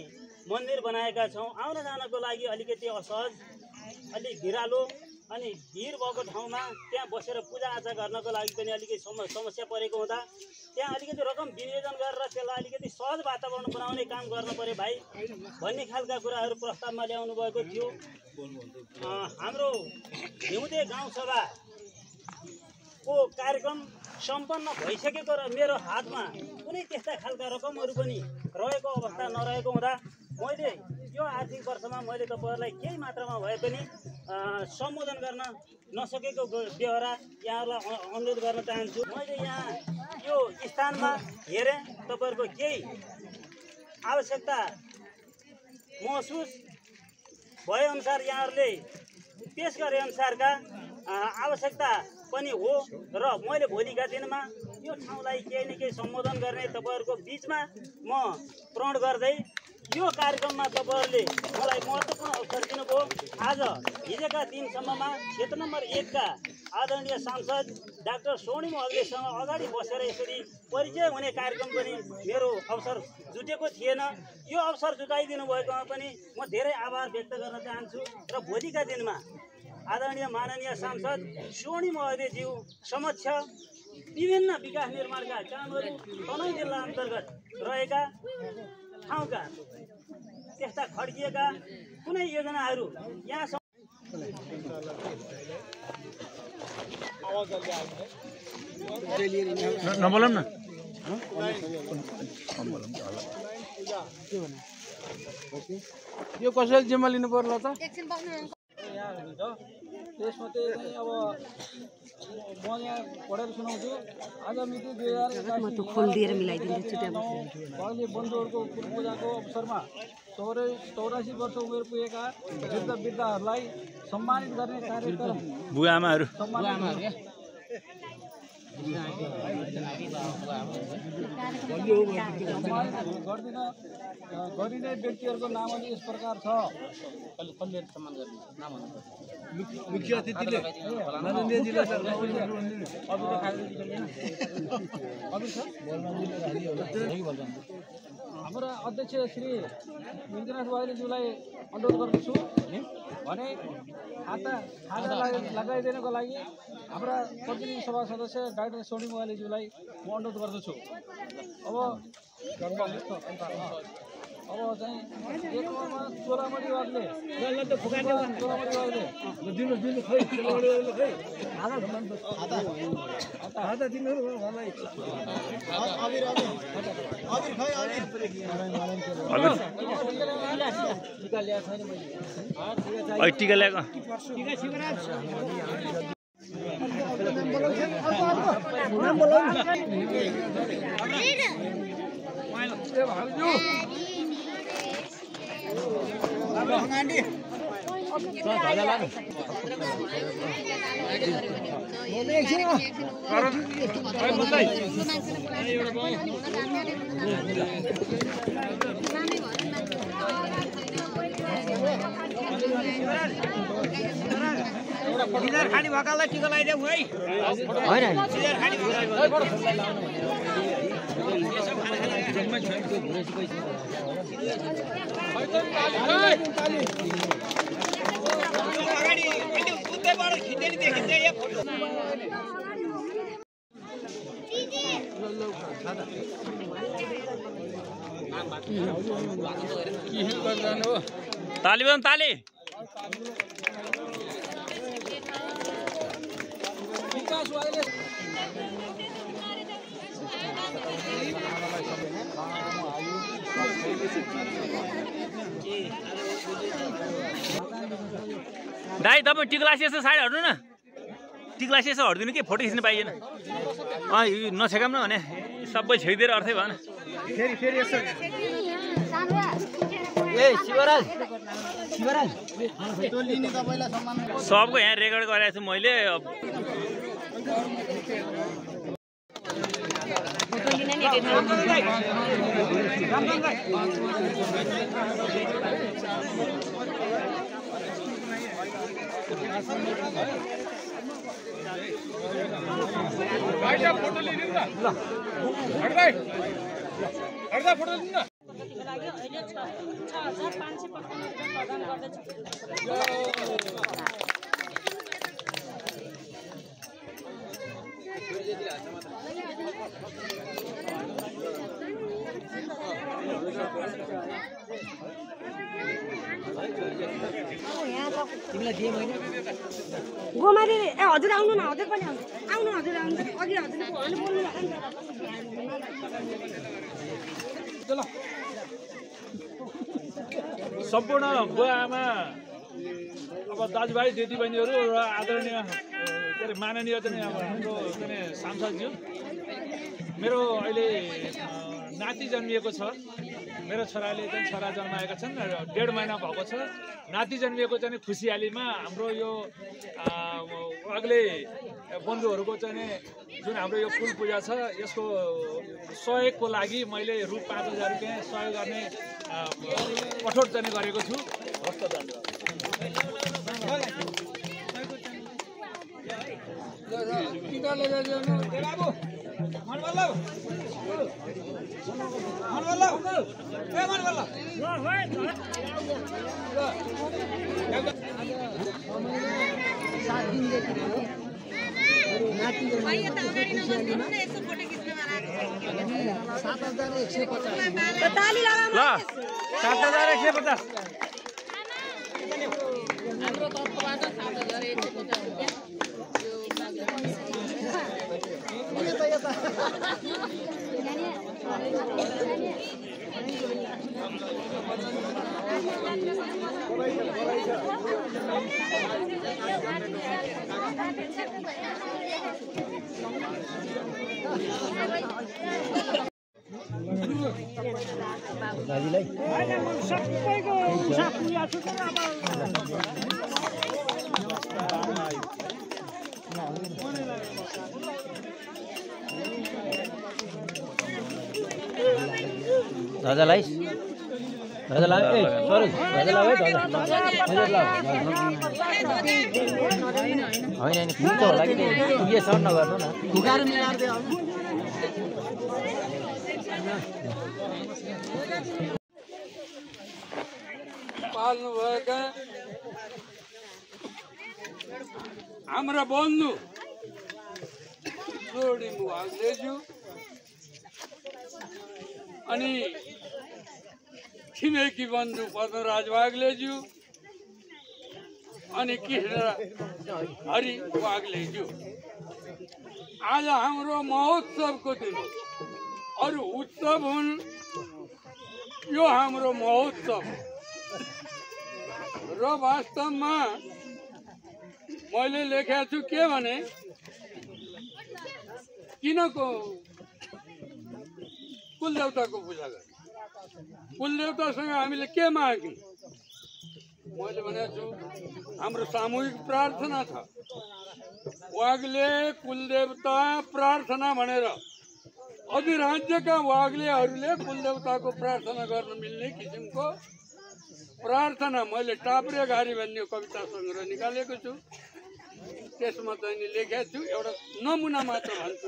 मन्दिर बनाएका छौँ। आउन जानको लागि अलिकति असहज, अलिक भिरालो अनि भिड भएको ठाउँमा त्यहाँ बसेर पूजाआजा गर्नको लागि पनि अलिकति समस्या परेको हुँदा त्यहाँ अलिकति रकम विनियोजन गरेर त्यसलाई अलिकति सहज वातावरण बनाउने काम गर्न पर्यो भाइ भन्ने खालका कुराहरू प्रस्तावमा ल्याउनु भएको थियो। हाम्रो हिउँदे गाउँसभाको कार्यक्रम सम्पन्न भइसकेको र मेरो हातमा कुनै त्यस्ता खालका रकमहरू पनि रहेको अवस्था नरहेको हुँदा मैले यो आर्थिक वर्षमा मैले तपाईँहरूलाई केही मात्रामा भए पनि सम्बोधन गर्न नसकेको बेहोरा यहाँहरूलाई अनुरोध गर्न चाहन्छु। मैले यहाँ यो स्थानमा हेरेँ तपाईँहरूको केही आवश्यकता महसुस भएअनुसार यहाँहरूले पेस गरे अनुसारका आवश्यकता पनि हो र मैले भोलिका दिनमा यो ठाउँलाई केही न केही सम्बोधन गर्ने तपाईँहरूको बिचमा म प्रण गर्दै यो कार्यक्रममा तपाईँहरूले मलाई महत्त्वपूर्ण अवसर दिनुभयो। आज हिजोका दिनसम्ममा क्षेत्र नम्बर 1 का आदरणीय सांसद डाक्टर सोडिम वाग्लेसँग अगाडि बसेर यसरी परिचय हुने कार्यक्रम पनि मेरो अवसर जुटेको थिएन। यो अवसर जुटाइदिनु भएकोमा पनि म धेरै आभार व्यक्त गर्न चाहन्छु र भोलिका दिनमा आदरणीय माननीय सांसद सोडिम वाग्लेज्यू समक्ष विभिन्न विकास निर्माणका कामहरू तनहुँ जिल्ला अन्तर्गत रहेका ठाउँका त्यस्ता खड्किएका कुनै योजनाहरू यहाँ नबोलौँ न यो कसैले जिम्मा लिनु पर्ला त? यहाँ हुनुहुन्छ त्यसमध्ये चाहिँ अब म यहाँ पढेर सुनाउँछु। आज मिति 2081 वाग्ले बन्धुहरूको पूर्व पूजाको अवसरमा 84 वर्ष उमेर पुगेका वृद्ध वृद्धाहरूलाई सम्मानित गर्ने कार्यक्रम बुवाआमाहरू गरिने व्यक्तिहरूको नामहरू यस प्रकार छ। मुख्य अतिथिले माननीय जिल्ला हाम्रा अध्यक्ष श्री मिन्जुनाथ वाग्लेज्यूलाई अनुरोध गर्दछु भने खाता लगाइदिनको लागि हाम्रा प्रतिनिधि सभा सदस्य डाक्टर सोनी वाग्लेज्यूलाई म अनुरोध गर्दछु। अब चाहिँ एक नम्बरमा चोलामणी वाग्ले टिका ल्याएको खाली भएकालाई टिका लगाइदेऊ है। ताली बजाउनु ताली दाइ तपाईँ टिक्लासी यसो साइड हट्नु न। टिक्लासी यसो हटिदिनु के फोटो खिच्नु पाइएन। यो नछेकाम न भने सबै छेकिदिएर अर्थै भएन। सबको यहाँ रेकर्ड गरेको छु मैले। फोटो लिनु न हट्दा फोटो लिनु न। अहिले 6555 प्रदान गर्दैछु। गोमारी ए हजुर आउनु न, हजुर पनि आउनु हजुर आउनु अघि हजुर बोल्नु सम्पूर्ण बुवा आमा अब दाजुभाइ दिदीबहिनीहरू र आदरणीय के अरे माननीय चाहिँ अब हाम्रो चाहिँ सांसदज्यू, मेरो अहिले नाति जन्मिएको छ। मेरो छोराले चाहिँ छोरा जन्माएका छन्, 1.5 महिना भएको छ। नाति जन्मिएको चाहिँ खुसियालीमा हाम्रो यो अग्ले बन्धुहरूको चाहिँ जुन हाम्रो यो कुल पूजा छ यसको सहयोगको लागि मैले रु 5000 रुपियाँ सहयोग गर्ने कठोर चाहिँ गरेको छु। हस्त धन्यवाद। ताली लगाऊ 7150 हाम्रो तर्फबाट 7150 यो दादालाई दादालाई ए सरी दादालाई है होइन पुग्छ होला कि पुगे सर नगर्नु न पुगाएर मिलाएर पाल्नुभएका हाम्रा बन्धु जोडी मुहाज्यू अनि छिमेकी बन्धु पद्मराज वाग्लेज्यू अनि कृष्ण हरि वाग्लेज्यू आज हाम्रो महोत्सवको दिन अरू उत्सव हुन् यो हाम्रो महोत्सव र वास्तवमा मैले लेखेको छु के भने किनको कुलदेवताको पूजा गर्ने कुलदेवतासँग हामीले के माग्यौँ मैले भनेको छु हाम्रो सामूहिक प्रार्थना छ वाग्ले कुलदेवता प्रार्थना भनेर अधिराज्यका वाग्लेहरूले कुलदेवताको प्रार्थना गर्न मिल्ने किसिमको प्रार्थना मैले टाप्रे घारी भन्ने कविता सङ्ग्रह निकालेको छु त्यसमा चाहिँ लेखेको छु एउटा नमुना मात्र भन्छु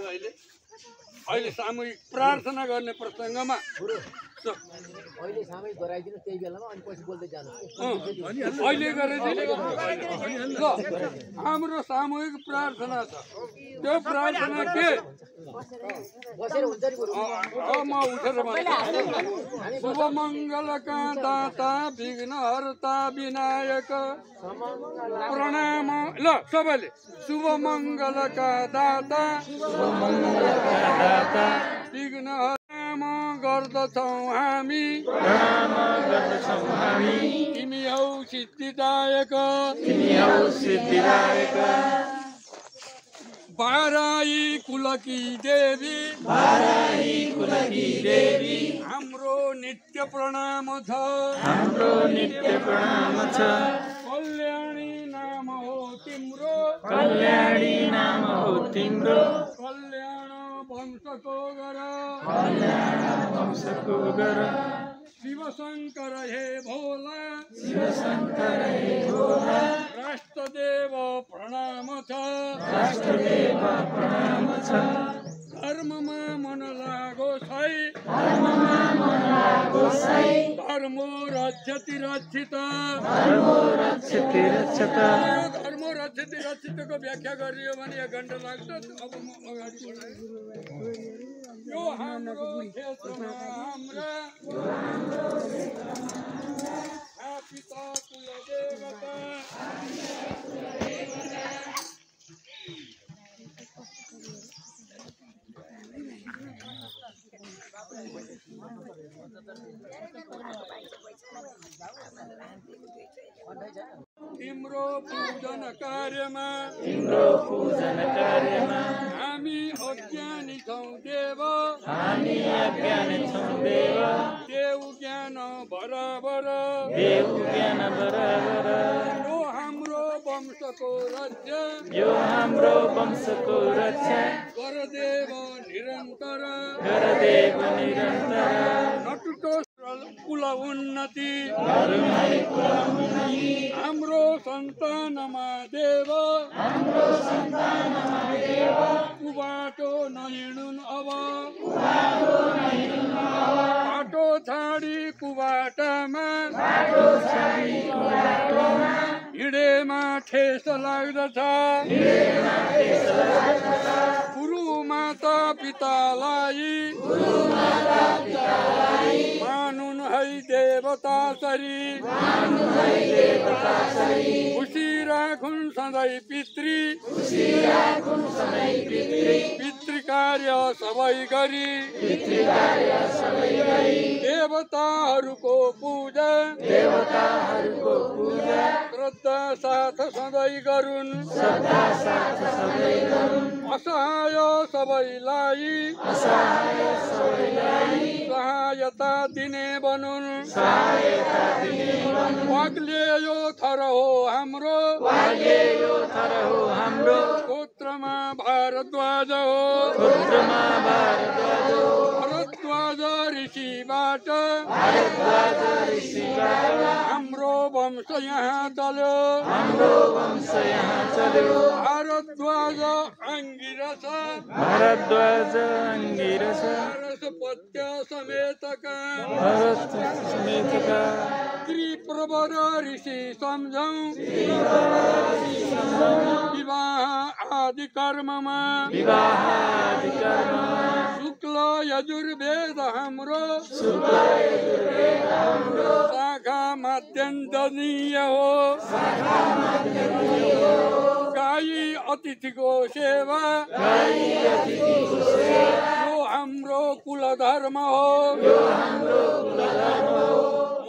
अहिले सामूहिक प्रार्थना गर्ने प्रसङ्गमा अहिले सामूहिक गराइदिनु त्यही बेलामा अनि पछि बोल्दै जानु अहिले गराइदिनु हाम्रो सामूहिक प्रार्थना छ त्यो प्रार्थना के म उठेर शुभ मङ्गलका दाता विघ्नहर्ता विनायक प्रणाम ल सबैले शुभ मङ्गलका दाता विघ्नहर्ता गर्दछौँ हामी तिमी हौ सिद्धिदायक बाराई कुलकी देवी हाम्रो नित्य प्रणाम छ कल्याणी नाम हो तिम्रो कल्याण वंशको गर शिव शंकर हे भोला राष्ट्रदेव प्रणाम छ धर्ममा मन लागो धर्मो रक्षति रक्षित धर्मो रक्षति रक्षितको व्याख्या गरियो भने 1 घण्टा लाग्छ अब म अगाडि बढाउँछु यो हाम्रो क्षेत्रमा हाम्रा पिता कुलदेवता तिम्रो पूजन कार्यमा हामी अज्ञानी छौँ देव देव ज्ञान बराबर यो हाम्रो वंशको रक्षा गरदेव निरन्तर नटुटो कुल उन्नति हाम्रो सन्तानमा देव कुबाटो नहिँडुन् अब बाटो छाडी कुबाटामा हिँडेमा ठेस लाग्दछ गुरु माता पितालाई मानुन् है देवता सरी खुसी राखुन् सधैँ पितृ कार्य सबै गरी देवताहरूको पूजा श्रद्धा साथ सधैँ गरून् असहाय सबैलाई सहायता दिने बनुन् वाग्लेयो थर हो हाम्रो गोत्रमा भारद्वाज हो भारद्वाज ऋषिबाट हाम्रो वंश यहाँ चल्यो भारद्वाज अंगिरस सरस्वत्य समेतका त्रिप्रवर ऋषि सम्झौं विवाह आदि कर्ममा शुक्ल यजुर्वेद हाम्रो शाखा माध्यन्तनीय हो गाई अतिथिको सेवा यो हाम्रो कुल धर्म हो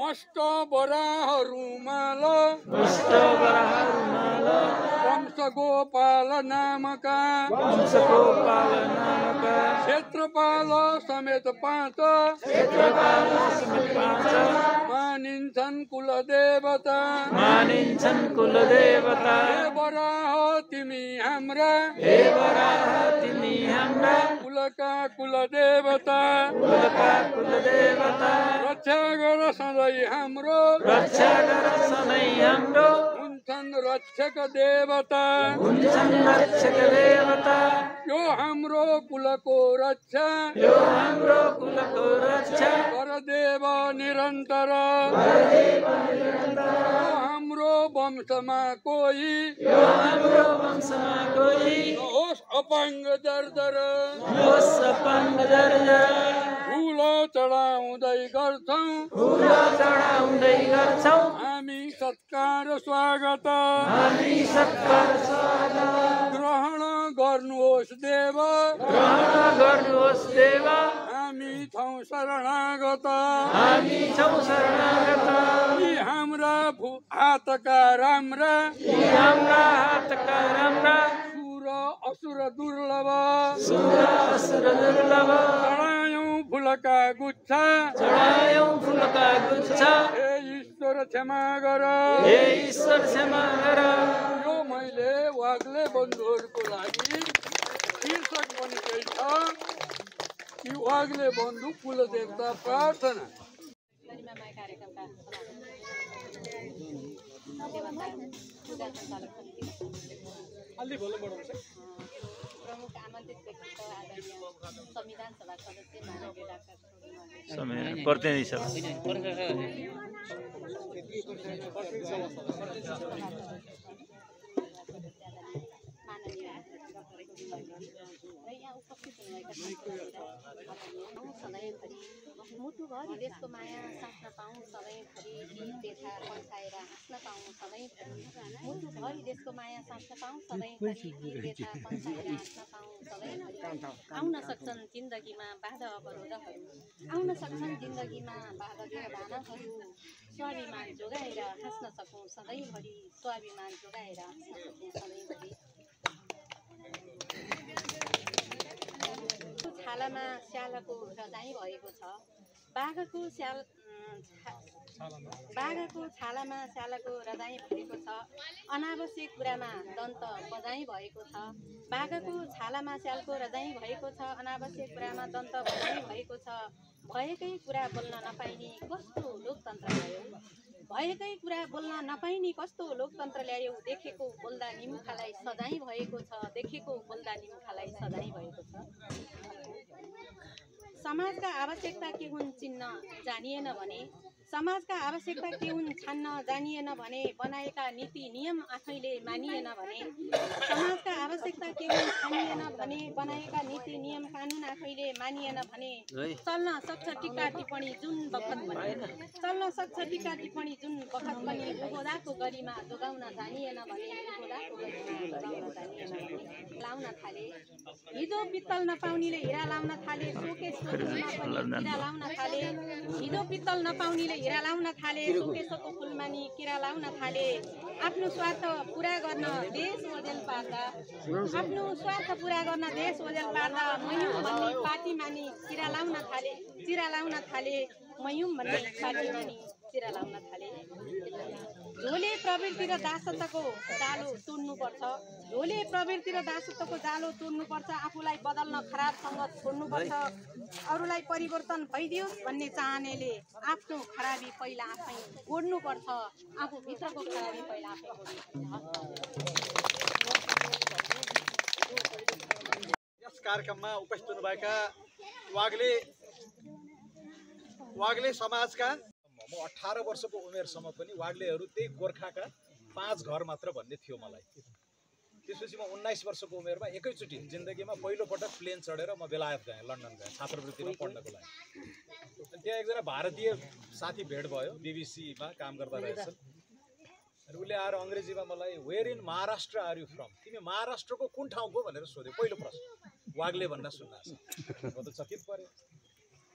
मस्त बराहरुमाल वंश गोपाल नामका क्षेत्रपाल समेत 5 मानिन्छन् कुल देवता हे बराह तिमी हाम्रा कुलका कुल देवता रक्षा गर सधैँ हाम्रो हुन्छन् रक्षक देवता यो हाम्रो कुलको रक्षा गर देव निरन्तर हाम्रो वंशमा कोही होस् अपाङ्ग दर्दर फूल चढाउँदै गर्छौं हामी सत्कार स्वागत ग्रहण गर्नुहोस् देव हामी छौं शरणागत यी हाम्रा हातका राम्रा सुर असुर दुर्लभ चढायौं फुलका गुच्छा हे ईश्वर क्षमा गर यो मैले वाग्ले बन्धुहरूको लागि शीर्षक पनि केही छ कि वाग्ले बन्धु कुलदेवता प्रार्थना प्रमुख आमन्त्रित व्यक्तित्व आदरणीय संविधान सभा सदस्य माननीय डाक्टर प्रतिनिधि सभा र यहाँ उपस्थित हुनुभएका सधैँभरि मुटुभरि देशको माया साँच्न पाऊँ सधैँभरि व्यथा पन्छाएर हाँस्न पाऊँ सधैँभरि मुटुभरि देशको माया साँच्न पाऊँ सधैँभरि व्यथा पन्छाएर हाँस्न पाऊँ सधैँभरि आउन सक्छन् जिन्दगीमा बाधा अवरोधहरू आउन सक्छन् जिन्दगीमा बाधा व्यवधानहरू स्वाभिमान जोगाएर हाँस्न सकौँ सधैँभरि स्वाभिमान जोगाएर हाँस्न सकौँ सधैँभरि छालामा स्यालको रजाइ भएको छ बाघको छालामा स्यालको रजाइ भएको छ अनावश्यक कुरामा दन्त बजाइ भएको छ बाघको छालामा स्यालको रजाइ भएको छ अनावश्यक कुरामा दन्त बजाइ भएको छ भएकै कुरा बोल्न नपाइने कस्तो लोकतन्त्र ल्यायो भएकै कुरा बोल्न नपाइने कस्तो लोकतन्त्र ल्यायो देखेको बोल्दा निमुखालाई सजाइ भएको छ देखेको बोल्दा निमुखालाई सजाइ भएको छ समाजका आवश्यकता के हुन् चिन्न जानिएन भने समाजका आवश्यकता के हुन् छान्न जानिएन भने बनाएका नीति नियम आफैले मानिएन भने समाजका आवश्यकता के हुन् छानिएन भने बनाएका नीति नियम कानुन आफैले मानिएन भने चल्न सक्छ टीका टिप्पणी जुन बखत पनि चल्न सक्छ टीका टिप्पणी जुन बखत पनि उहोदाको गरिमा जोगाउन जानिएन भने उहोदाको गरिमा जोगाउन जानिएन भने लाउन थाले हिजो पित्तल नपाउनेले हिरा लाउन थाले सोकेसको हिरा लाउन थाले हिजो पित्तल नपाउनेले हिरा लाउन थाले सोकेसको फुलमा नि किरा लाउन थाले आफ्नो स्वार्थ पुरा गर्न देश ओझेल पार्दा मयुम भन्ने पार्टी मानि चिरा लाउन थाले मयुम भन्ने पार्टी मानि चिरा लाउन थाले। झोले प्रवृत्ति र दासत्वको जालो तुर्नुपर्छ, आफूलाई बदल्न खराब सङ्गत छोड्नुपर्छ, अरूलाई परिवर्तन भइदियोस् भन्ने चाहनेले आफ्नो खराबी पहिला आफै गोड्नुपर्छ, आफू भित्रको खराबी पहिला आफै यस कार्यक्रममा उपस्थित हुनुभएका वाग्ले समाजका म 18 वर्षको उमेरसम्म पनि वाग्लेहरू त्यही गोर्खाका 5 घर मात्र भन्ने थियो मलाई। त्यसपछि म 19 वर्षको उमेरमा एकैचोटि जिन्दगीमा पहिलोपटक प्लेन चढेर म बेलायत गएँ, लन्डन गएँ छात्रवृत्तिमा पढ्नको लागि। अनि त्यहाँ एकजना भारतीय साथी भेट भयो, बीबीसीमा काम गर्दा रहेछन्। अनि उसले आएर अङ्ग्रेजीमा मलाई where in Maharashtra are you from, तिमी महाराष्ट्रको कुन ठाउँको भनेर सोध्यो। पहिलो प्रश्न वाग्ले भन्न सुन्दा म त चकित परेँ।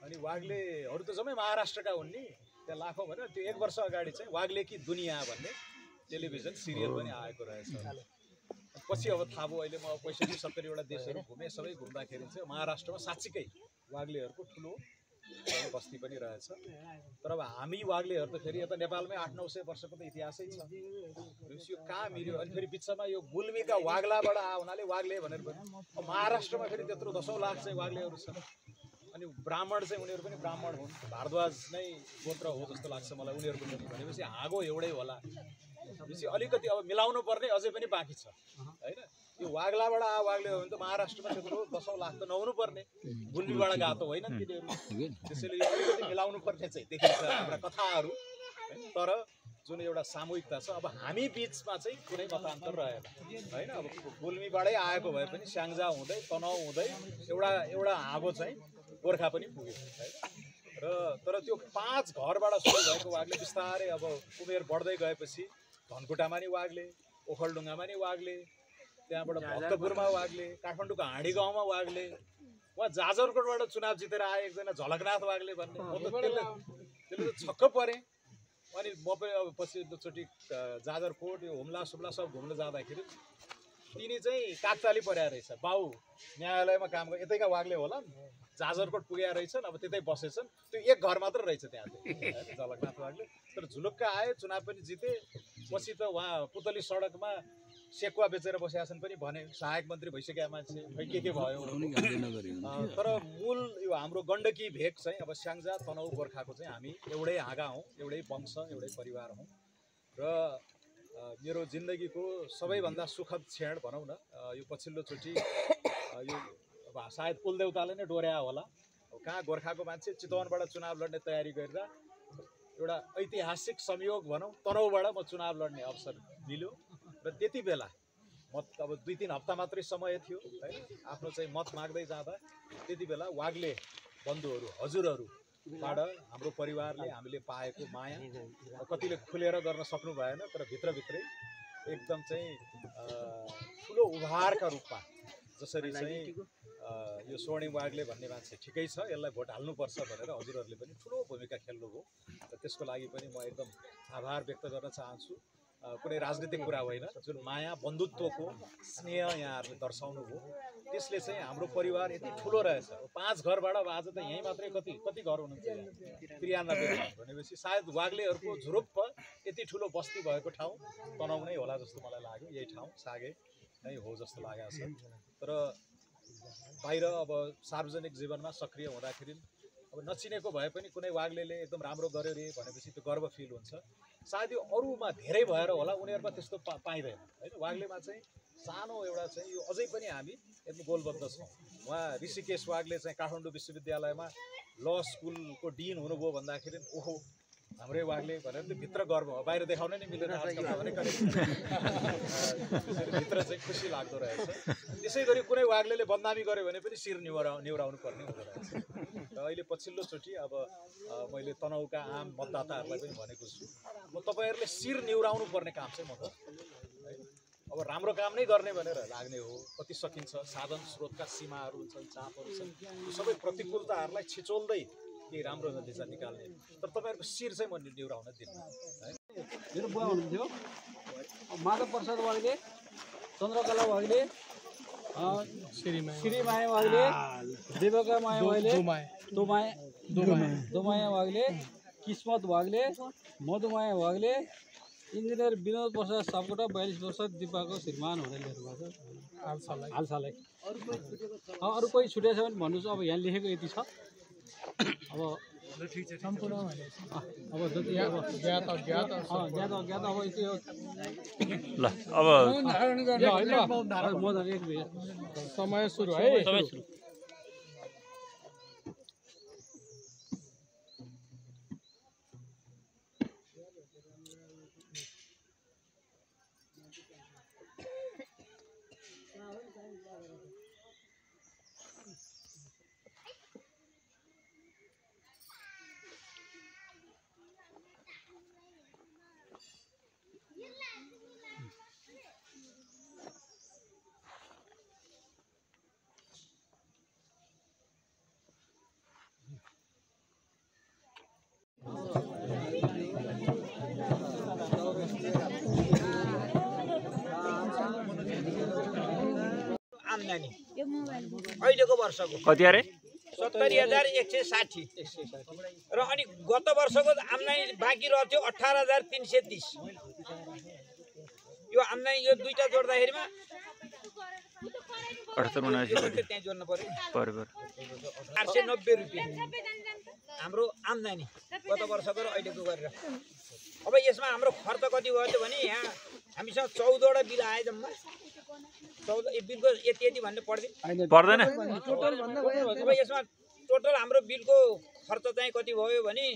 अनि वाग्लेहरू त जम्मै महाराष्ट्रका हुन् नि, त्यहाँ लाखौँ भनेर त्यो 1 वर्ष अगाडि चाहिँ वाग्ले कि दुनियाँ भन्ने टेलिभिजन सिरियल पनि आएको रहेछ। पछि अब थाहा भयो, अहिले म 65-70वटा देशहरू घुमेँ, सबै घुम्दाखेरि चाहिँ महाराष्ट्रमा साँच्चीकै वाग्लेहरूको ठुलो बस्ती पनि रहेछ। तर अब हामी वाग्लेहरू त फेरि यता नेपालमै 800-900 वर्षको त इतिहासै छ। यो कहाँ मिल्यो? अनि फेरि बिचमा यो गुल्मीका वाग्लाबाट हुनाले वाग्ले भनेर पनि महाराष्ट्रमा फेरि त्यत्रो 10औं लाख चाहिँ वाग्लेहरू छन्। अनि ब्राह्मण चाहिँ उनीहरू पनि ब्राह्मण हुन्, भारद्वाज नै गोत्र हो जस्तो लाग्छ मलाई उनीहरूको पनि। भनेपछि हाँगो एउटै होला, भनेपछि अलिकति अब मिलाउनु पर्ने अझै पनि बाँकी छ हैन। यो वाग्लाबाट वाग्ले हो भने त महाराष्ट्रमा त्यत्रो 10औं लाख त नहुनु पर्ने, गुल्मीबाट गएको होइन तिनीहरू। त्यसैले यो अलिकति मिलाउनु पर्ने चाहिँ देखिन्छ हाम्रा कथाहरू। तर जुन एउटा सामूहिकता छ, अब हामी बिचमा चाहिँ कुनै मतान्तर रहेन हैन। अब गुल्मीबाटै आएको भए पनि स्याङ्जा हुँदै तनहुँ हुँदै एउटा हाँगो चाहिँ गोर्खा पनि पुग्यो है। तर त्यो 5 घरबाट सुरु भएको वाग्ले बिस्तारै अब उमेर बढ्दै गएपछि धनकुटामा नि वाग्ले, ओखलढुङ्गामा नि वाग्ले, त्यहाँबाट भक्तपुरमा वाग्ले, काठमाडौँको हाँडी गाउँमा वाग्ले, उहाँ जाजरकोटबाट चुनाव जितेर आए एकजना झलकनाथ वाग्ले भन्ने। म त त्यसले त छक्क परेँ। अनि म पनि अब पछिल्लोचोटि जाजरकोट यो हुम्ला सुम्ला सब घुम्न जाँदाखेरि तिनी चाहिँ कागताली परेको रहेछ। बाउ न्यायालयमा काम गर्छ, यतैका वाग्ले होला, जाजरकोट पुगेका रहेछन्, अब त्यतै बसेछन्। त्यो 1 घर मात्र रहेछ त्यहाँ चाहिँ झलकनाथ वाग्ले। तर झुलुक्क आए, चुनाव पनि जिते। पछि त उहाँ पुतली सडकमा सेकुवा बेचेर बसेका छन् पनि भने, सहायक मन्त्री भइसकेका मान्छे खै के भयो। तर मूल यो हाम्रो गण्डकी भेग चाहिँ अब स्याङ्जा तनहुँ गोर्खाको चाहिँ हामी एउटै हाँगा हौँ, एउटै वंश, एउटै परिवार हौँ। र मेरो जिन्दगीको सबैभन्दा सुखद क्षण भनौँ न, यो पछिल्लोचोटि यो सायद कुलदेवताले नै डोर्यायो होला। कहाँ गोर्खाको मान्छे चितवनबाट चुनाव लड्ने तयारी गरेर एउटा ऐतिहासिक संयोग भनौँ तनहुँबाट म चुनाव लड्ने अवसर मिल्यो। र त्यति बेला अब 2-3 हप्ता मात्रै समय थियो है आफ्नो चाहिँ मत माग्दै जाँदा, त्यति बेला वाग्ले बन्धुहरू हजुरहरूबाट हाम्रो परिवारले हामीले पाएको माया कतिले खुलेर गर्न सक्नु भएन, तर भित्रभित्रै एकदम चाहिँ ठुलो उपहारका रूपमा जसरी चाहिँ यो स्वर्णिम वाग्ले भन्ने मान्छे ठिकै छ, यसलाई भोट हाल्नुपर्छ भनेर हजुरहरूले पनि ठुलो भूमिका खेल्नुभयो। र त्यसको लागि पनि म एकदम आभार व्यक्त गर्न चाहन्छु। कुनै राजनीतिक कुरा होइन, जुन माया बन्धुत्वको स्नेह यहाँहरूले दर्शाउनु भयो त्यसले चाहिँ हाम्रो परिवार यति ठुलो रहेछ। 5 घरबाट अब आज त यहीँ मात्रै कति घर हुनुहुन्छ? 93 भनेपछि सायद वाग्लेहरूको झुरुप्प यति ठुलो बस्ती भएको ठाउँ तनहुँ नै होला जस्तो मलाई लाग्यो। यही ठाउँ सागे नै हो जस्तो लागेको छ। तर बाहिर अब सार्वजनिक जीवनमा सक्रिय हुँदाखेरि अब नचिनेको भए पनि कुनै वाग्लेले एकदम राम्रो गर्यो रे भनेपछि त्यो गर्व फिल हुन्छ। सायद यो अरूमा धेरै भएर होला, उनीहरूमा त्यस्तो पाइँदैन होइन। वाग्लेमा चाहिँ सानो एउटा चाहिँ यो अझै पनि हामी एकदम गोलबद्ध छौँ। उहाँ ऋषिकेश वाग्ले चाहिँ काठमाडौँ विश्वविद्यालयमा ल स्कुलको डिन हुनुभयो भन्दाखेरि ओहो हाम्रै वाग्ले भनेर त्यो भित्र गर्व हो, बाहिर देखाउनै नै मिलेन आजकल भनेको भित्र चाहिँ खुसी लाग्दो रहेछ। त्यसै गरी कुनै वाग्लेले बदनामी गर्यो भने पनि शिर निहुराउनु पर्ने हुँदो रहेछ। र अहिले पछिल्लोचोटि अब मैले तनहुँका आम मतदाताहरूलाई पनि भनेको छु, म तपाईँहरूले शिर निहुराउनु पर्ने काम चाहिँ म गर्छु है। अब राम्रो काम नै गर्ने भनेर लाग्ने हो, कति सकिन्छ, साधन स्रोतका सीमाहरू हुन्छन्, चापहरू छन्, यो सबै प्रतिकूलताहरूलाई छिचोल्दै केही राम्रो नतिजा निकाल्ने। तर तपाईँहरूको शिर चाहिँ म निहुराउन दिन्न है। मेरो बुवा हुनुहुन्थ्यो माधव प्रसाद वाग्ले, चन्द्रकला वाग्ले, श्रीमाया वाग्ले, देवका माया वाग्ले, दोमाया वाग्ले, किस्मत वाग्ले, मधुमाया वाग्ले, इन्जिनियर विनोद प्रसाद सापकोटा 42 वर्ष दिपाको श्रीमान हुँदै लेख्नुभएको छ हालसालै। अरू कोही छुटेको छ भने भन्नुहोस्। अब यहाँ लेखेको यति छ। अब अब जति अब ज्ञात अज्ञात अब यति हो। ल अब समय सुरु है। आम्दानी अहिलेको वर्षको कति अरे 70,160 र अनि गत वर्षको आम्दानी बाँकी रह्यो 18,330। यो आम्दानी यो दुईटा जोड्दाखेरिमा 78 त्यहाँ जोड्नु पर्यो 890 रुपियाँ हाम्रो आम्दानी गत वर्षको र अहिलेको गरेर। अब यसमा हाम्रो खर्च कति भयो भने यहाँ हामीसँग 14वटा बिल आए जम्मा। 14 बिलको यति भन्ने पर्दैन। अब यसमा टोटल हाम्रो बिलको खर्च चाहिँ कति भयो भने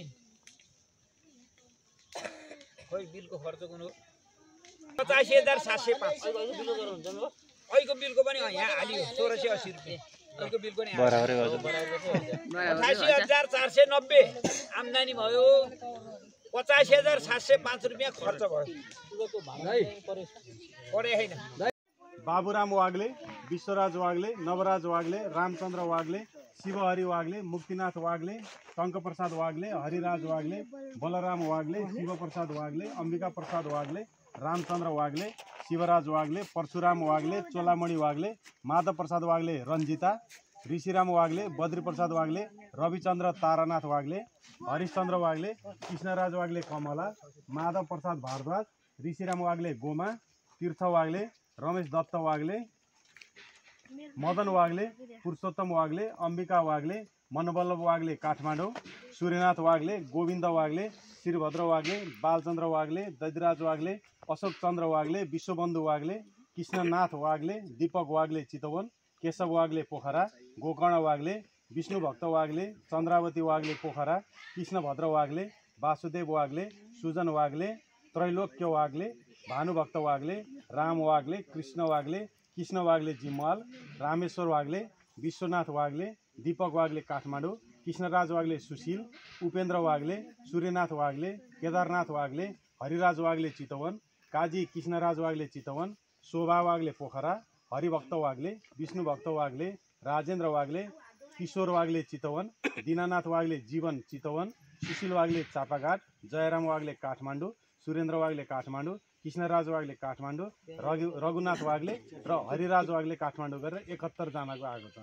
खोइ बिलको खर्च कुन हो 85,705। अहिलेको बिलको पनि यहाँ हालियो 1,480 रुपियाँ। अहिलेको बिलको नि 88,490 आम्दानी भयो। 85,705 रुपियाँ खर्च भयो। पढे होइन। बाबुराम वाग्ले, विश्वराज वाग्ले, नवराज वाग्ले, रामचन्द्र वाग्ले, शिवहरि वाग्ले, मुक्तिनाथ वाग्ले, टङ्कप्रसाद वाग्ले, हरिराज वाग्ले, बलराम वाग्ले, शिवप्रसाद वाग्ले, अम्बिका प्रसाद वाग्ले, रामचन्द्र वाग्ले, शिवराज वाग्ले, परशुराम वाग्ले, चोलामणि वाग्ले, माधव प्रसाद वाग्ले, रञ्जिता, ऋषिराम वाग्ले, बद्रीप्रसाद वाग्ले, रविचन्द्र तारानाथ वाग्ले, हरिश्चन्द्र वाग्ले, कृष्णराज वाग्ले कमला, माधव प्रसाद भारद्वाज, ऋषिराम वाग्ले गोमा, तीर्थ वाग्ले, रमेश दत्त वाग्ले, मदन वाग्ले, पुरुषोत्तम वाग्ले, अम्बिका वाग्ले, मनवल्लभ वाग्ले काठमाडौँ, सूर्यनाथ वाग्ले, गोविन्द वाग्ले, श्रीभद्र वाग्ले, बालचन्द्र वाग्ले, दैदराज वाग्ले, अशोक चन्द्र वाग्ले, विश्वबन्धु वाग्ले, कृष्णनाथ वाग्ले, दीपक वाग्ले चितवन, केशव वाग्ले पोखरा, गोकर्ण वाग्ले, विष्णुभक्त वाग्ले, चन्द्रावती वाग्ले पोखरा, कृष्णभद्र वाग्ले, वासुदेव वाग्ले, सुजन वाग्ले, त्रैलोक्य वाग्ले, भानुभक्त वाग्ले, राम वाग्ले, कृष्ण वाग्ले जिम्वाल, रामेश्वर वाग्ले, विश्वनाथ वाग्ले, दीपक वाग्ले काठमाडौँ, कृष्णराज वाग्ले सुशील, उपेन्द्र वाग्ले, सूर्यनाथ वाग्ले, केदारनाथ वाग्ले, हरिराज वाग्ले चितवन, काजी कृष्णराज वाग्ले चितवन, शोभा वाग्ले पोखरा, हरिभक्त वाग्ले, विष्णुभक्त वाग्ले, राजेन्द्र वाग्ले, किशोर वाग्ले चितवन, दीनानाथ वाग्ले जीवन चितवन, सुशील वाग्ले चापाघाट, जयराम वाग्ले काठमाडौँ, सुरेन्द्र वाग्ले काठमाडौँ, कृष्णराज वाग्ले काठमाडौँ, रघुनाथ वाग्ले र हरिराज वाग्ले काठमाडौँ गरेर 71 जनाको आएको छ।